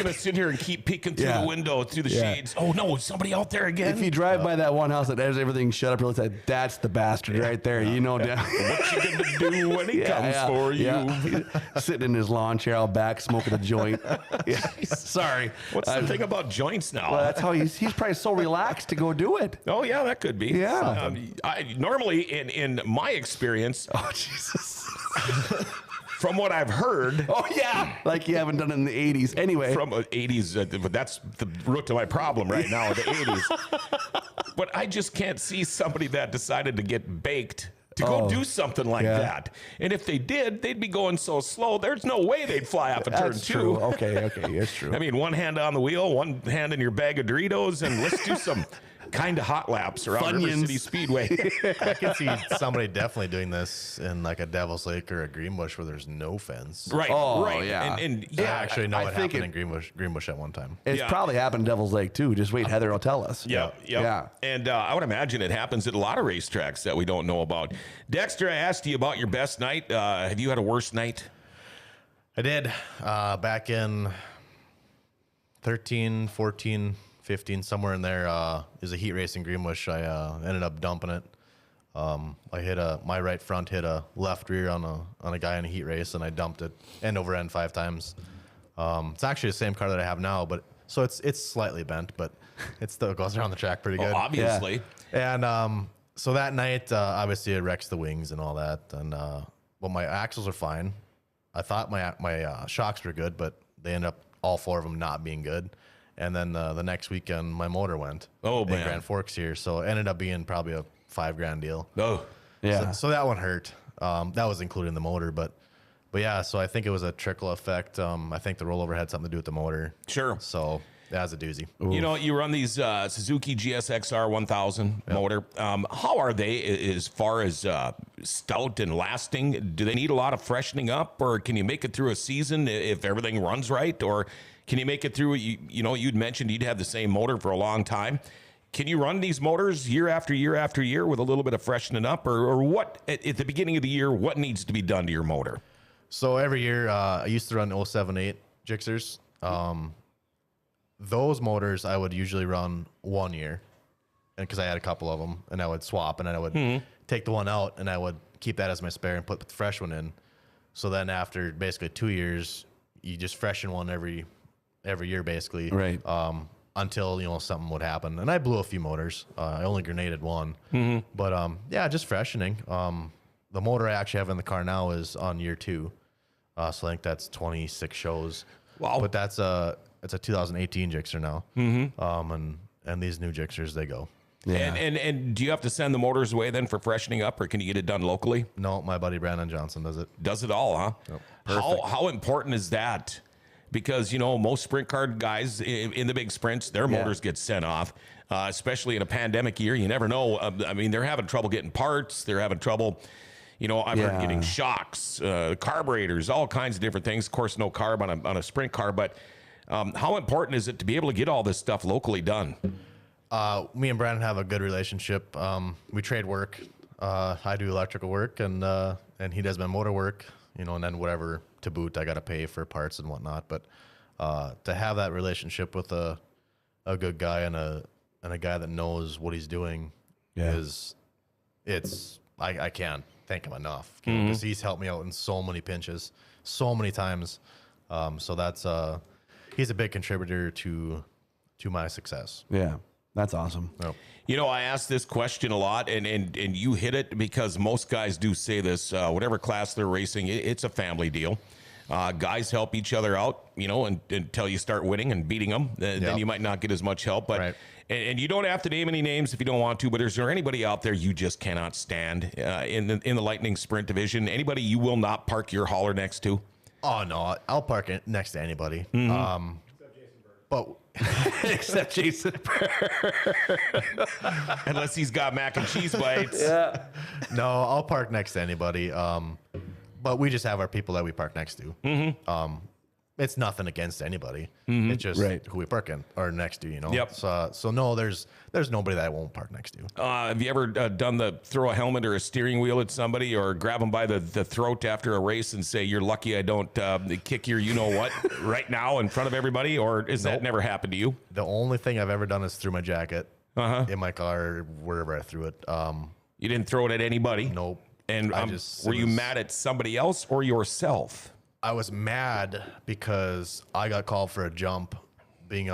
to sit here and keep peeking through Yeah. the window, through the shades. Oh, no, is somebody out there again? If you drive by that one house that has everything shut up, real tight, that's the bastard right there. You know, what you going to do when he comes for you? Sitting in his lawn chair out back, smoking a joint. Yeah. Sorry. What's the thing about joints now? Well, that's how he's probably so relaxed to go do it. Oh, yeah, that could be. Yeah. Normally, in my experience, Oh, Jesus. from what I've heard, Oh, yeah. Like you haven't done it in the 80s. Anyway. from 80s, but that's the root to my problem right now, the 80s. But I just can't see somebody that decided to get baked to go do something like that. And if they did, they'd be going so slow, there's no way they'd fly off a turn That's 2. true. Okay, it's true. I mean, one hand on the wheel, one hand in your bag of Doritos, and let's do some kind of hot laps around River City Speedway. I can see somebody definitely doing this in like a Devil's Lake or a Greenbush where there's no fence. Right. Oh, right. yeah. And I actually know I what think happened in Greenbush at one time. It's probably happened in Devil's Lake too. Just wait, Heather will tell us. Yeah. And I would imagine it happens at a lot of racetracks that we don't know about. Dexter, I asked you about your best night. Have you had a worse night? I did back in 13, 14, 15, somewhere in there. It was a heat race in Greenbush. I ended up dumping it. I hit my right front hit a left rear on a guy in a heat race, and I dumped it end over end 5 times. It's actually the same car that I have now, but so it's slightly bent, but it still goes around the track pretty good. Obviously. Yeah. And so that night, obviously, it wrecks the wings and all that. And well, my axles are fine. I thought my shocks were good, but they ended up all 4 of them not being good. And then the next weekend, my motor went. Oh, man. In Grand Forks here, so it ended up being probably a $5,000 deal. Oh, Yeah. So that one hurt. That was including the motor, but yeah. So I think it was a trickle effect. I think the rollover had something to do with the motor. sure. So that was a doozy. You know, you run these Suzuki GSXR 1000 motor. How are they as far as stout and lasting? Do they need a lot of freshening up, or can you make it through a season if everything runs right? Or can you make it through, you know, you'd mentioned you'd have the same motor for a long time. Can you run these motors year after year after year with a little bit of freshening up, or what, at the beginning of the year, what needs to be done to your motor? So every year, I used to run 078 Gixxers. Those motors I would usually run 1 year, and because I had a couple of them, and I would swap, and then I would take the one out, and I would keep that as my spare and put the fresh one in. So then after basically 2 years, you just freshen one every year basically, Right. Until you know something would happen. And I blew a few motors. I only grenaded one, but yeah, just freshening. The motor I actually have in the car now is on year 2, so I think that's 26 shows. Wow. But it's a 2018 Gixxer now. And these new Gixxers, they go. Yeah. And do you have to send the motors away then for freshening up, or can you get it done locally? No, my buddy Brandon Johnson does it. Does it all, huh? Yep. How important is that? Because, you know, most sprint car guys in the big sprints, their motors get sent off, especially in a pandemic year. You never know. I mean, they're having trouble getting parts. They're having trouble, you know, I've heard getting shocks, carburetors, all kinds of different things. Of course, no carb on a sprint car. But how important is it to be able to get all this stuff locally done? Me and Brandon have a good relationship. We trade work. I do electrical work, and he does my motor work, you know, and then whatever to boot, I got to pay for parts and whatnot. But to have that relationship with a good guy and a guy that knows what he's doing I can't thank him enough, because he's helped me out in so many pinches, so many times. So that's he's a big contributor to my success. Yeah. That's awesome. Yep. You know, I ask this question a lot, and you hit it, because most guys do say this, whatever class they're racing, it's a family deal. Guys help each other out, you know, until you start winning and beating them. Then you might not get as much help. But Right. and you don't have to name any names if you don't want to, but is there anybody out there you just cannot stand in the Lightning Sprint division? Anybody you will not park your hauler next to? Oh, no, I'll park it next to anybody. But Except Jason. Unless he's got mac and cheese bites. no, I'll park next to anybody. But we just have our people that we park next to. It's nothing against anybody. It's just who we park in or next to, you know. Yep. So no, there's nobody that I won't park next to. Have you ever done the throw a helmet or a steering wheel at somebody, or grab them by the throat after a race and say, "You're lucky I don't kick your you-know-what right now in front of everybody"? Or is that never happened to you? The only thing I've ever done is threw my jacket in my car, wherever I threw it. You didn't throw it at anybody? Nope. And were you mad at somebody else or yourself? I was mad because I got called for a jump it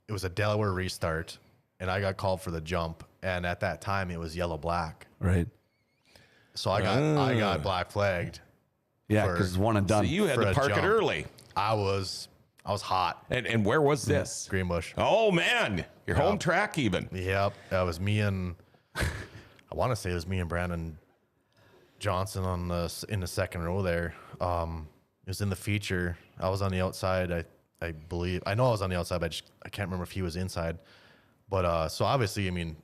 was a Delaware restart, and I got called for the jump, and at that time it was yellow black. Right. So I got black flagged. Yeah, because it's one and done. So you had to park it early. I was hot. And where was this? Greenbush. Oh man, your home track even. Yep. That was me and I want to say it was me and Brandon Johnson in the second row there. It was in the feature. I was on the outside. I believe I know I was on the outside, but I can't remember if he was inside. But so obviously, I mean,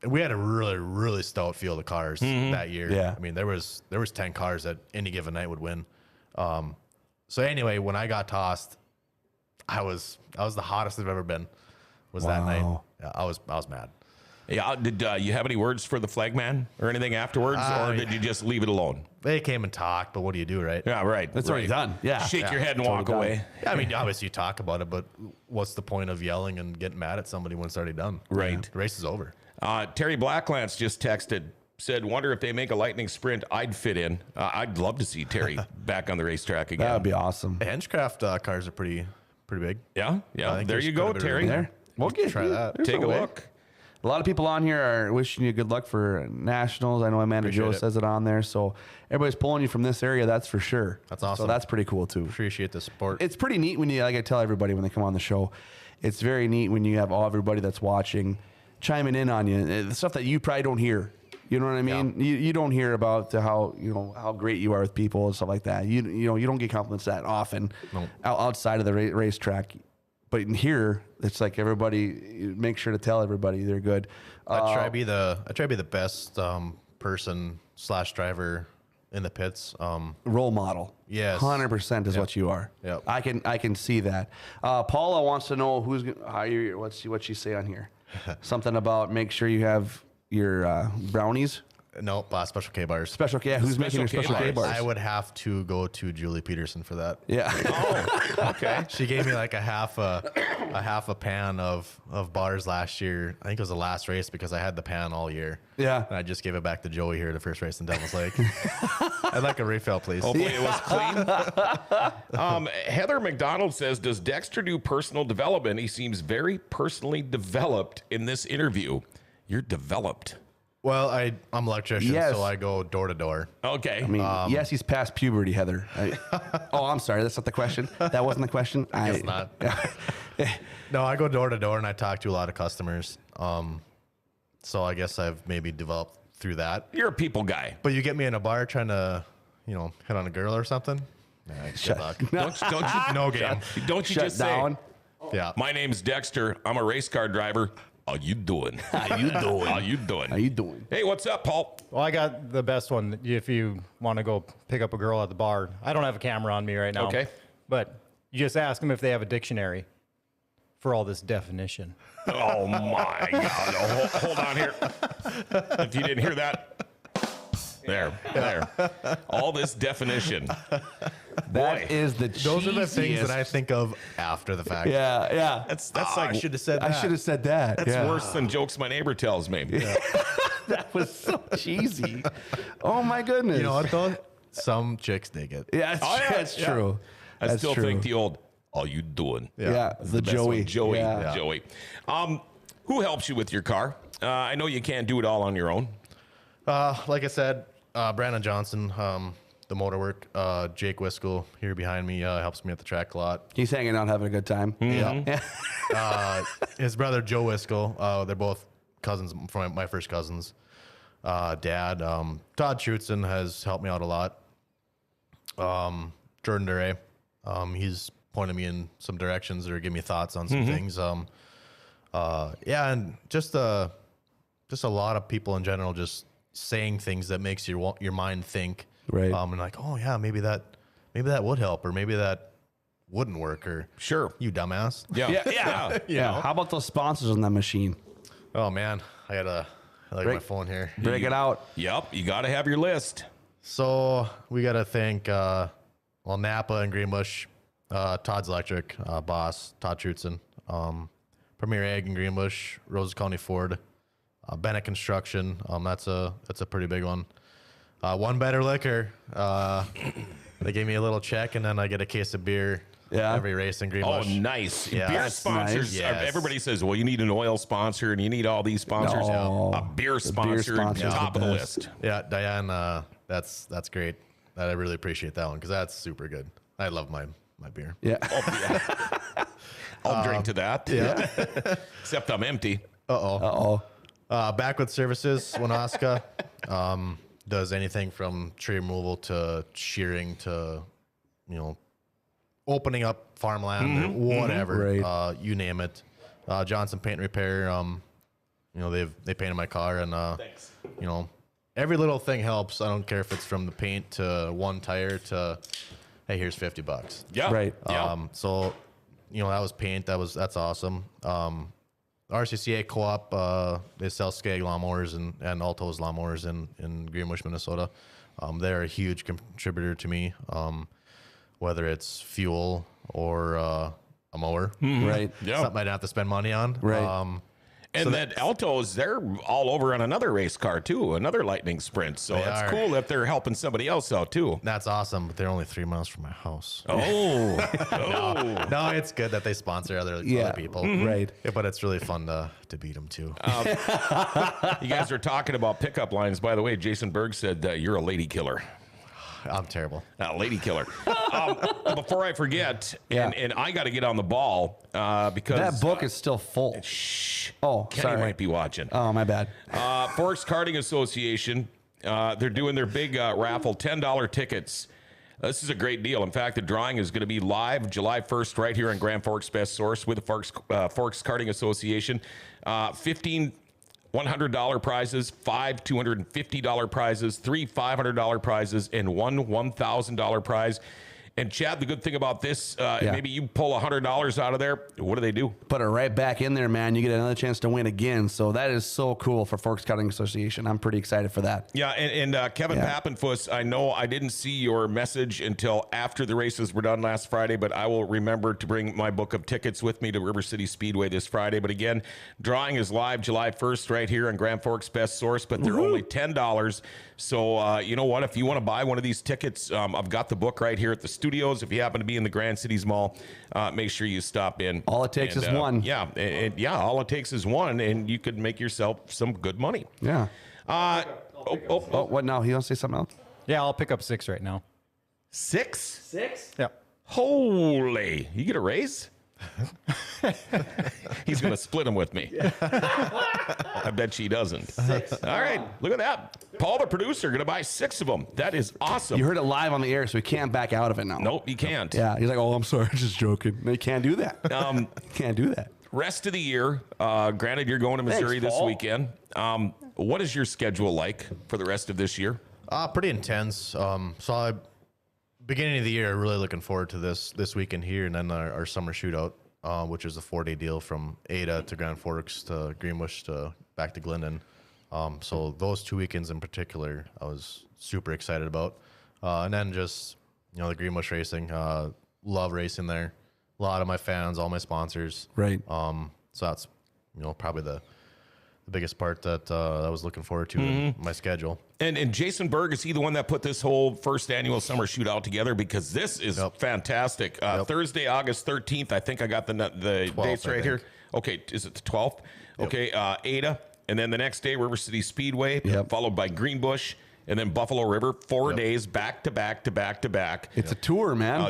we had a really, really stout field of cars that year. Yeah. I mean, there was 10 cars that any given night would win. So anyway, when I got tossed, I was the hottest I've ever been. Was that night? Yeah, I was mad. Yeah. Did you have any words for the flagman or anything afterwards, or did you just leave it alone? They came and talked, but what do you do, right? Yeah, right. That's already done. Yeah. Shake your head and Totally walk done. away. Yeah, I mean, obviously you talk about it, but what's the point of yelling and getting mad at somebody when it's already done? Right. The race is over. Terry Blacklance just texted, said, "Wonder if they make a lightning sprint, I'd fit in." I'd love to see Terry back on the racetrack again. That would be awesome. The Hengecraft cars are pretty big. Yeah. I think There there's you go, quite a bit of Terry. room There. We'll get Try that. there's Take no a way. look. A lot of people on here are wishing you good luck for nationals. I know Amanda Appreciate Joe it. says it on there. So everybody's pulling you from this area. That's for sure. That's awesome. So that's pretty cool too. Appreciate the support. It's pretty neat when you, like I tell everybody when they come on the show, it's very neat when you have everybody that's watching chiming in on you. The stuff that you probably don't hear. You know what I mean? You don't hear about how great you are with people and stuff like that. You don't get compliments that often outside of the racetrack. But in here, it's like everybody make sure to tell everybody they're good. I try to be the best person / driver in the pits. Role model. Yes. 100% is what you are. Yep. I can see that. Paula wants to know what's she say on here? Something about make sure you have your brownies. Nope, special K bars. Special K. Who's making your special K bars? I would have to go to Julie Peterson for that. Yeah. Okay. She gave me like a half a pan of bars last year. I think it was the last race because I had the pan all year. Yeah. And I just gave it back to Joey here the first race in Devil's Lake. I'd like a refill, please. Hopefully it was clean. Heather McDonald says, "Does Dexter do personal development? He seems very personally developed in this interview." You're developed. Well, I'm an electrician, Yes. so I go door to door. Okay. I mean, yes, he's past puberty, Heather. I'm sorry. That's not the question. That wasn't the question. I Guess not. No, I go door to door and I talk to a lot of customers. So I guess I've maybe developed through that. You're a people guy. But you get me in a bar trying to, hit on a girl or something. Good luck. Don't you, No game. don't you Shut just down. say, Yeah. "My name's Dexter. I'm a race car driver. How you doing? How you doing? How you doing? How you doing? Hey, what's up, Paul? Well, I got the best one. If you want to go pick up a girl at the bar, I don't have a camera on me right now. Okay. But you just ask them if they have a dictionary for all this definition. Oh my God! Hold on here. If you didn't hear that, there. All this definition. That is the Those are the things cheesiest- that I think of after the fact. Yeah. That's I like should have said that. I should have said that. that's yeah. worse than jokes my neighbor tells me. That was so cheesy. Oh my goodness. You know what, though? Some chicks dig it. Yeah, that's Yeah. true. I That's still true. think the old "How you doing?" Yeah, is the best Joey. one. Joey. Yeah. Joey. Who helps you with your car? I know you can't do it all on your own. Like I said, Brandon Johnson, the motor work. Jake Wiskel here behind me helps me at the track a lot. He's hanging out, having a good time. Yeah. His brother Joe Wiskel, they're both cousins from my first cousins. Dad, Todd Schutzen has helped me out a lot. Jordan Duray, he's pointed me in some directions or give me thoughts on some things. And just a lot of people in general just saying things that makes your mind think. Right. And like, oh yeah, maybe that would help, or maybe that wouldn't work, or Sure. you dumbass. Yeah. Yeah. How about those sponsors on that machine? Oh man, I like my phone here. Break it out. Yep. You got to have your list. So we got to thank, Napa and Greenbush, Todd's Electric, boss, Todd Schutzen, Premier Ag in Greenbush, Rose County Ford, Bennett Construction. That's a pretty big one. One Better Liquor. They gave me a little check, and then I get a case of beer every race in Oh, Greenbush. nice. Yeah. Beer That's sponsors. nice. Yes. Everybody says, well, you need an oil sponsor and you need all these sponsors. No. A beer sponsor, sponsor's top the of the best. list. Yeah, Diane, that's great. I really appreciate that one because that's super good. I love my beer. Yeah. I'll drink to that. Yeah. Except I'm empty. Uh-oh. Backwoods Services, Wanaska, does anything from tree removal to shearing to, opening up farmland or whatever. Right. You name it. Johnson Paint and Repair. You know, they painted my car, and you know, every little thing helps. I don't care if it's from the paint to one tire to, hey, here's $50. Yeah. Right. Yeah. So, you know, that was paint. That's awesome. RCCA Co-op, they sell Skag lawnmowers and Altos lawnmowers in Greenbush, Minnesota. They're a huge contributor to me, whether it's fuel or a mower. Right. Yeah. Something I don't have to spend money on. Right. And that Altos, they're all over on another race car too, another Lightning Sprint. So They it's are. cool if they're helping somebody else out too. That's awesome, but they're only 3 miles from my house. Oh, No, it's good that they sponsor other people. Right. Yeah, but it's really fun to beat them too. You guys are talking about pickup lines. By the way, Jason Berg said you're a lady killer. I'm terrible. Lady killer. Before I forget, Yeah. and I got to get on the ball because That book is still full. Shh. Oh, Kenny sorry. might be watching. Oh, my bad. Forks Karting Association, they're doing their big raffle, $10 tickets. This is a great deal. In fact, the drawing is going to be live July 1st right here on Grand Forks Best Source with the Forks Karting Association. 15 $100 prizes, 5 $250 prizes, 3 $500 prizes, and 1 $1,000 prize. And Chad, the good thing about this, maybe you pull $100 out of there. What do they do? Put it right back in there, man. You get another chance to win again. So that is so cool for Forks Karting Association. I'm pretty excited for that. Yeah, and Kevin Pappenfuss, I know I didn't see your message until after the races were done last Friday, but I will remember to bring my book of tickets with me to River City Speedway this Friday. But again, drawing is live July 1st right here on Grand Forks Best Source, but they're only $10. So you know what? If you want to buy one of these tickets, I've got the book right here at the studios. If you happen to be in the Grand Cities Mall, make sure you stop in. All it takes is one. Yeah, all it takes is one, and you could make yourself some good money. Yeah. Oh, What now? He wants to say something else? Yeah, I'll pick up 6 right now. 6? Yeah. Holy, you get a raise? He's going to split them with me. I bet she doesn't. 6. All right, look at that. Paul, the producer, going to buy 6 of them. That is awesome. You heard it live on the air, so we can't back out of it now. Nope, you can't. Yeah. He's like, oh, I'm sorry. Just joking. No, you can't do that. Can't do that. Rest of the year, granted, you're going to Missouri this Paul. weekend. What is your schedule like for the rest of this year? Pretty intense. Beginning of the year, really looking forward to this weekend here, and then our summer shootout, which is a 4-day deal from Ada to Grand Forks to Greenbush to back to Glendon. So those 2 weekends in particular, I was super excited about. And then just, you know, the Greenbush racing, love racing there. A lot of my fans, all my sponsors. Right. So that's, you know, probably the biggest part that I was looking forward to in my schedule. And Jason Berg, is he the one that put this whole first annual summer shootout together? Because this is fantastic. Thursday, August 13th. I think I got the 12th, dates right here. Okay, is it the 12th? Yep. Okay, Ada. And then the next day, River City Speedway, followed by Greenbush, and then Buffalo River. 4 days back to back to back to back. It's a tour, man.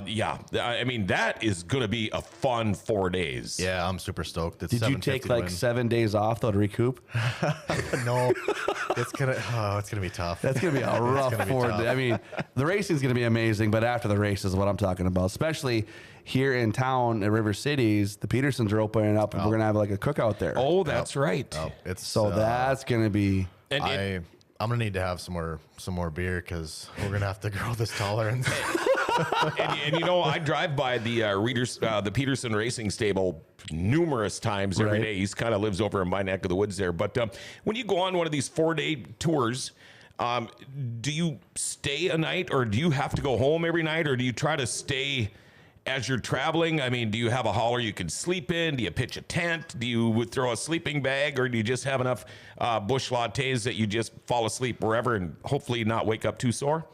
I mean, that is going to be a fun 4 days. Yeah, I'm super stoked. It's Did you take $750 like win. 7 days off though to recoup? No, it's gonna be tough. That's gonna be a rough gonna be 4 tough. days. I mean, the racing's gonna be amazing, but after the race is what I'm talking about. Especially here in town at River Cities, the Petersons are opening up, and we're gonna have like a cookout there. Oh, that's right. It's so that's gonna be. And I'm gonna need to have some more beer because we're gonna have to grow this tolerance. and you know, I drive by the Peterson Racing Stable numerous times every Right. day. He's kind of lives over in my neck of the woods there. But when you go on one of these 4-day tours, do you stay a night, or do you have to go home every night, or do you try to stay as you're traveling? I mean, do you have a hauler you can sleep in? Do you pitch a tent? Do you throw a sleeping bag, or do you just have enough bush lattes that you just fall asleep wherever and hopefully not wake up too sore?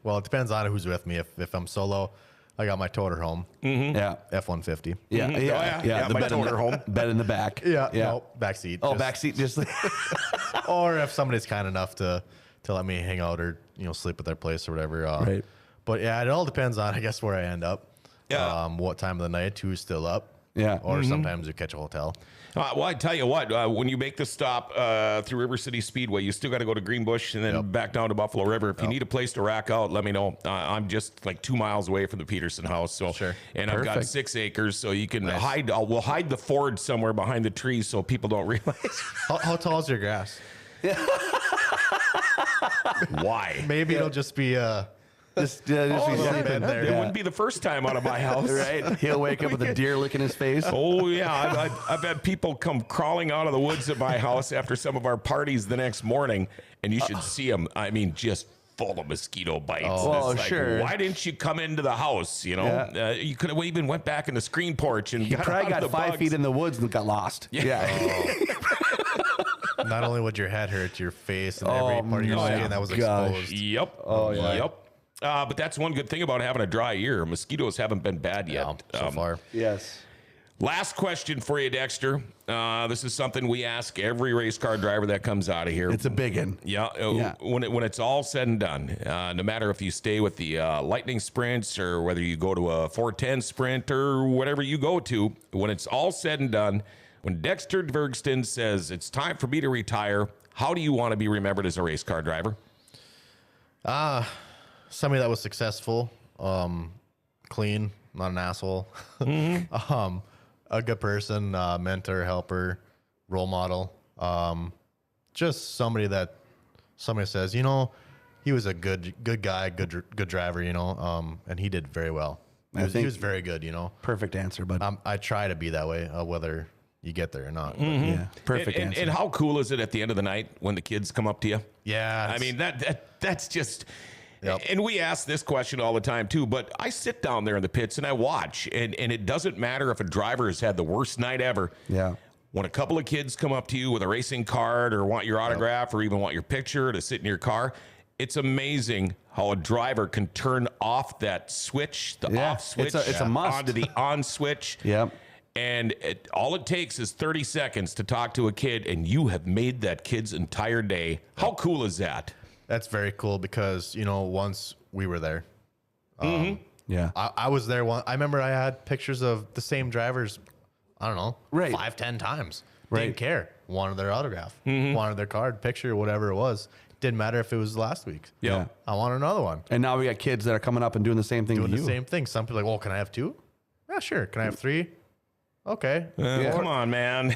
Well, it depends on who's with me. If I'm solo, I got my toter home. Yeah. F-150. Yeah, yeah, the my bed in toter the, home. bed in the back. No, backseat. Oh, backseat, just Or if somebody's kind enough to let me hang out or sleep at their place or whatever. Right. But yeah, it all depends on, I guess, where I end up. Yeah. What time of the night, who's still up. Yeah. Or sometimes you catch a hotel. Well, I tell you what, when you make the stop through River City Speedway, you still got to go to Greenbush and then back down to Buffalo River. If you need a place to rack out, let me know. I'm just like 2 miles away from the Peterson house. So, and I've got 6 acres, so you can hide. We'll hide the Ford somewhere behind the trees so people don't realize. How tall is your grass? Why? Maybe it'll just be Just be sleeping there. It wouldn't be the first time out of my house. right? He'll wake up with a deer licking his face. Oh, yeah. I've had people come crawling out of the woods at my house after some of our parties the next morning, and you should see them. I mean, just full of mosquito bites. Oh, It's sure. Why didn't you come into the house? You know, you could have even went back in the screen porch and Probably got the 5 bugs. feet in the woods and got lost. Yeah. Not only would your head hurt, your face and every part of your skin that was exposed. Yep. Oh, yeah. Yep. But that's one good thing about having a dry year. Mosquitoes haven't been bad yet. So far. Yes. Last question for you, Dexter. This is something we ask every race car driver that comes out of here. It's a big one. Yeah. When it's all said and done, no matter if you stay with the Lightning Sprints or whether you go to a 410 Sprint or whatever you go to, when it's all said and done, when Dexter Dvergsten says it's time for me to retire, how do you want to be remembered as a race car driver? Somebody that was successful, clean, not an asshole, a good person, mentor, helper, role model, just somebody says, you know, he was a good guy, good driver, you know, and he did very well. He was very good, you know. Perfect answer, bud. I try to be that way, whether you get there or not. Yeah, perfect answer. And how cool is it at the end of the night when the kids come up to you? Yeah, I mean, that's just... Yep. And we ask this question all the time, too, but I sit down there in the pits and I watch, and it doesn't matter if a driver has had the worst night ever. Yeah. When a couple of kids come up to you with a racing card or want your autograph or even want your picture to sit in your car, it's amazing how a driver can turn off that switch, off switch, it's a must. onto the on switch. Yep. And all it takes is 30 seconds to talk to a kid, and you have made that kid's entire day. How cool is that? That's very cool because, you know, once we were there. Yeah. I was there one. I remember I had pictures of the same drivers, I don't know, Right. 5-10 times. Right. Didn't care. Wanted their autograph, wanted their card, picture, whatever it was. Didn't matter if it was last week. Yeah. I want another one. And now we got kids that are coming up and doing the same thing Doing to the you. same thing. Some people are like, well, can I have 2? Yeah, sure. Can I have 3? Okay. Come on, man.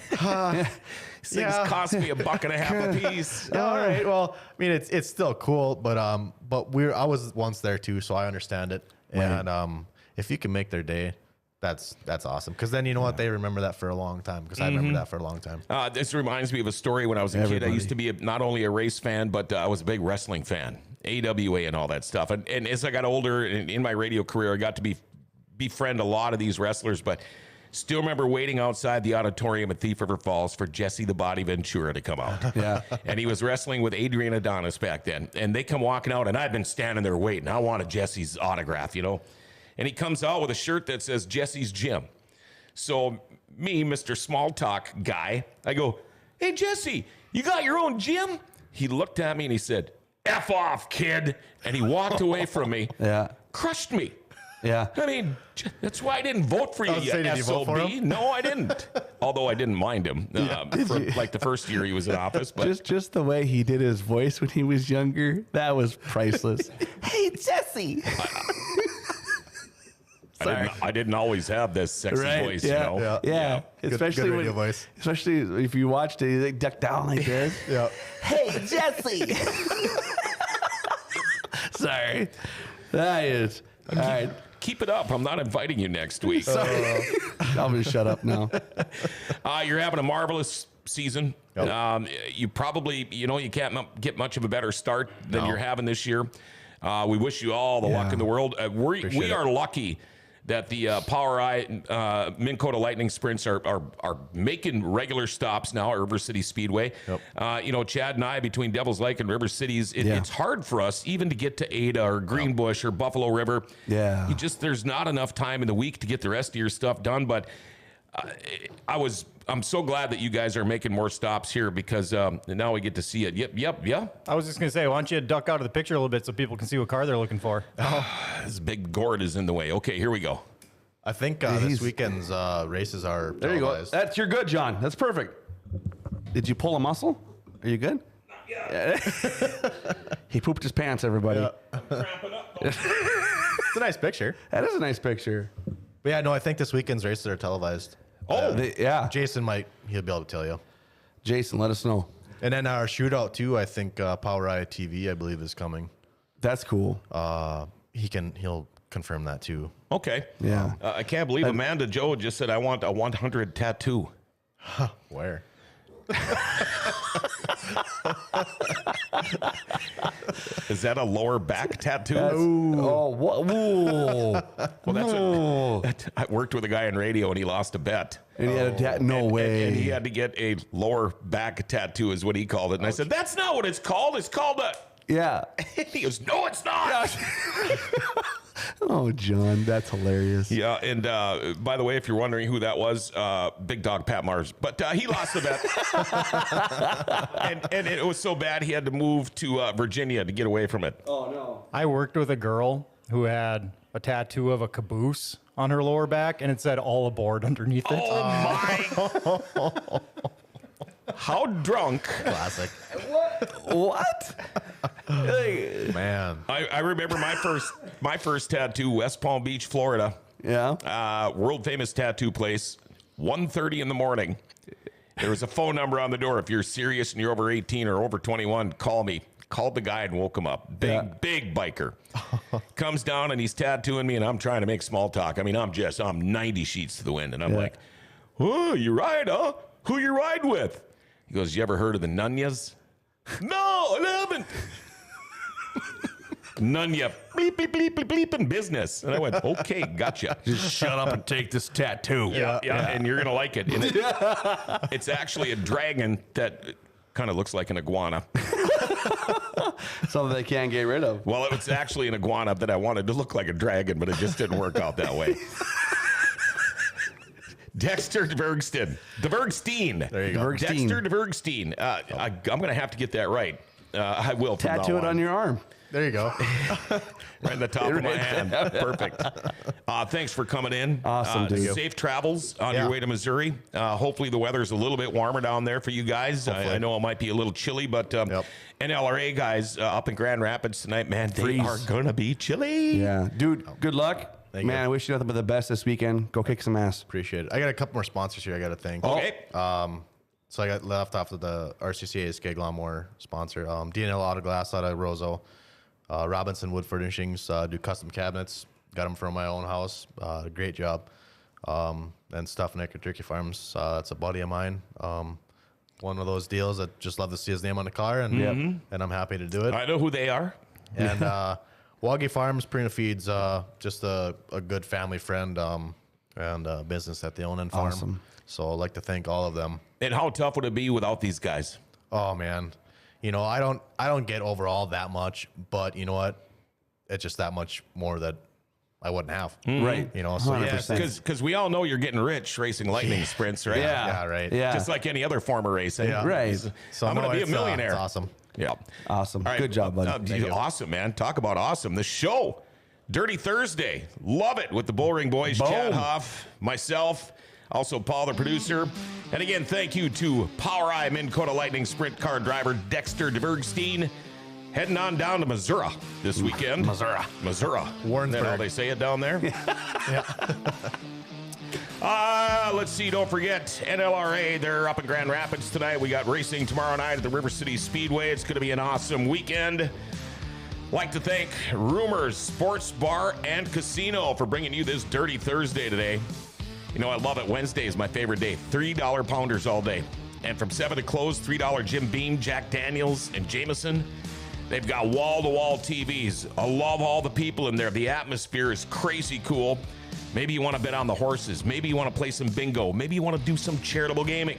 These things cost me $1.50 a piece. Yeah, all right. Well, I mean, it's still cool, but I was once there too, so I understand it. And if you can make their day, that's awesome. Because then you know what, they remember that for a long time. Because I remember that for a long time. This reminds me of a story when I was a kid. I used to be not only a race fan, but I was a big wrestling fan, AWA and all that stuff. And as I got older in my radio career, I got to befriend a lot of these wrestlers, but still remember waiting outside the auditorium at Thief River Falls for Jesse the Body Ventura to come out. Yeah. And he was wrestling with Adrian Adonis back then. And they come walking out, and I've been standing there waiting. I wanted Jesse's autograph, you know. And he comes out with a shirt that says Jesse's Gym. So me, Mr. Small Talk guy, I go, hey, Jesse, you got your own gym? He looked at me and he said, F off, kid. And he walked away from me. Yeah. Crushed me. Yeah. I mean, that's why I didn't vote for you, I was saying, did you vote for SOB. him? No, I didn't. Although I didn't mind him for like the first year he was in office. But Just the way he did his voice when he was younger, that was priceless. Hey, Jesse. I didn't always have this sexy voice, you know. Yeah. Good Especially radio voice. Especially if you watched it, they duck down like this. Yeah. Hey, Jesse. Sorry. That is. All right. Keep it up. I'm not inviting you next week. I'm going to shut up now. You're having a marvelous season. Yep. You probably, you can't get much of a better start than you're having this year. We wish you all the luck in the world. We are lucky that the Power Eye Minn Kota Lightning Sprints are making regular stops now at River City Speedway. Yep. Chad and I, between Devil's Lake and River Cities, it's hard for us even to get to Ada or Greenbush or Buffalo River. Yeah. There's not enough time in the week to get the rest of your stuff done. But I'm so glad that you guys are making more stops here because now we get to see it. Yep. I was just going to say, why don't you duck out of the picture a little bit so people can see what car they're looking for? This big gourd is in the way. Okay, here we go. I think this weekend's races are There you go. televised. You're good, John. That's perfect. Did you pull a muscle? Are you good? Yeah. He pooped his pants, everybody. Yeah. It's a nice picture. That is a nice picture. But yeah, no, I think this weekend's races are televised. Yeah. Jason he'll be able to tell you. Jason, let us know. And then our shootout too, I think Power Eye TV, I believe, is coming. That's cool. He'll confirm that too. Okay. Yeah. I can't believe Amanda Joe just said, I want a 100 tattoo. Where? Is that a lower back tattoo? Oh, what? Ooh. Well, I worked with a guy in radio and he lost a bet. And he had a no way. And he had to get a lower back tattoo, is what he called it. And I said, that's not what it's called. It's called a. Yeah. He goes, no, it's not. Oh, John, that's hilarious. Yeah, and by the way, if you're wondering who that was, Big Dog Pat Mars. But he lost the bet. and it was so bad he had to move to Virginia to get away from it. Oh, no. I worked with a girl who had a tattoo of a caboose on her lower back, and it said "all aboard" underneath it. Oh, my. How drunk. Classic. What? Man. I remember my first tattoo, West Palm Beach, Florida. Yeah. World famous tattoo place, 1:30 in the morning. There was a phone number on the door. If you're serious and you're over 18 or over 21, call me. Called the guy and woke him up. Big biker. Comes down and he's tattooing me and I'm trying to make small talk. I mean, I'm 90 sheets to the wind. And I'm like, oh, you ride, huh? Who you ride with? He goes, you ever heard of the Nunyas? No, I haven't. Nunya, bleep, bleep, bleep, bleep, bleep in business. And I went, okay, gotcha. Just shut up and take this tattoo. Yeah, and you're going to like it. And it's actually a dragon that kind of looks like an iguana. Something they can't get rid of. Well, it's actually an iguana that I wanted to look like a dragon, but it just didn't work out that way. Dexter Dvergsten. Dvergsten. There you go. Dvergsten. Dexter Dvergsten. I'm going to have to get that right. I will. From Tattoo now it on your arm. There you go. Right in the top of my hand. Perfect. Thanks for coming in. Awesome, dude. Safe travels on your way to Missouri. Hopefully the weather's a little bit warmer down there for you guys. I know it might be a little chilly, but NLRA guys up in Grand Rapids tonight, man, they are going to be chilly. Yeah. Dude, good luck. Thank Man, you. I wish you nothing but the best this weekend. Go kick some ass. Appreciate it. I got a couple more sponsors here I got to thank. Okay. So I got left off of the RCCA Skeg Lawnmower sponsor. DNL Auto Glass out of Roseau. Robinson Wood Furnishings do custom cabinets. Got them from my own house. Great job. And Stuff Nick at Turkey Farms. That's a buddy of mine. One of those deals that just love to see his name on the car, and I'm happy to do it. I know who they are. And Waggy Farms, Purina Feeds, just a good family friend and business that they own and farm. Awesome. So I'd like to thank all of them. And how tough would it be without these guys? Oh man, you know I don't get overall that much, but you know what? It's just that much more that I wouldn't have. Right. You know, so 100%. Because we all know you're getting rich racing lightning sprints, right? yeah, right. Yeah. Just like any other form of racing. Yeah. Right. So I'm going no, to be a it's, millionaire. It's awesome. Yeah. Awesome. All right. Good job, buddy. Awesome, man. Talk about awesome. The show, Dirty Thursday. Love it with the Bullring Boys, Boom. Chad Hoff, myself, also Paul, the producer. And again, thank you to Power Eye Minn Kota Lightning Sprint car driver Dexter Dvergsten. Heading on down to Missouri this weekend. Missouri. Warrensburg. Is that how they say it down there? Let's see. Don't forget, NLRA, they're up in Grand Rapids tonight. We got racing tomorrow night at the River City Speedway. It's going to be an awesome weekend. Like to thank Rumors Sports Bar and Casino for bringing you this Dirty Thursday today. You know, I love it. Wednesday is my favorite day. $3 pounders all day. And from 7 to close, $3 Jim Beam, Jack Daniels, and Jameson. They've got wall-to-wall TVs. I love all the people in there. The atmosphere is crazy cool. Maybe you want to bet on the horses. Maybe you want to play some bingo. Maybe you want to do some charitable gaming.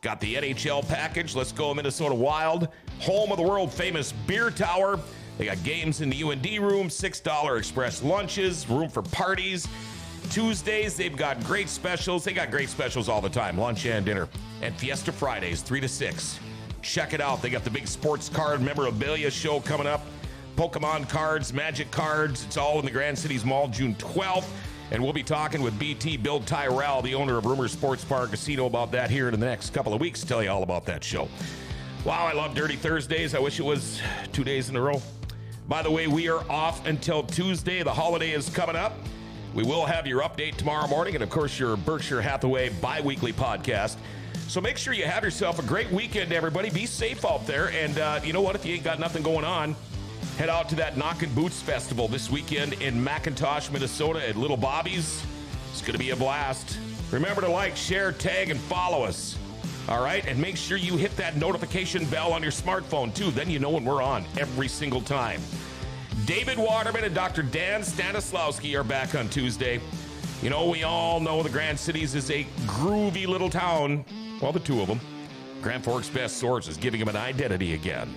Got the NHL package. Let's go Minnesota Wild. Home of the world-famous Beer Tower. They got games in the UND room, $6 express lunches, room for parties. Tuesdays, they've got great specials. They got great specials all the time, lunch and dinner. And Fiesta Fridays, 3 to 6. Check it out. They got the big sports card memorabilia show coming up. Pokemon cards, Magic cards. It's all in the Grand Cities Mall, June 12th. And we'll be talking with BT Bill Tyrell, the owner of Rumor Sports Bar and Casino, about that here in the next couple of weeks. Tell you all about that show. Wow, I love Dirty Thursdays. I wish it was 2 days in a row. By the way, we are off until Tuesday. The holiday is coming up. We will have your update tomorrow morning and, of course, your Berkshire Hathaway bi-weekly podcast. So make sure you have yourself a great weekend, everybody. Be safe out there. And you know what? If you ain't got nothing going on, head out to that Knockin' Boots Festival this weekend in McIntosh, Minnesota at Little Bobby's. It's going to be a blast. Remember to like, share, tag, and follow us. All right? And make sure you hit that notification bell on your smartphone, too. Then you know when we're on every single time. David Waterman and Dr. Dan Stanislawski are back on Tuesday. You know, we all know the Grand Cities is a groovy little town. Well, the two of them. Grand Forks Best Source is giving them an identity again.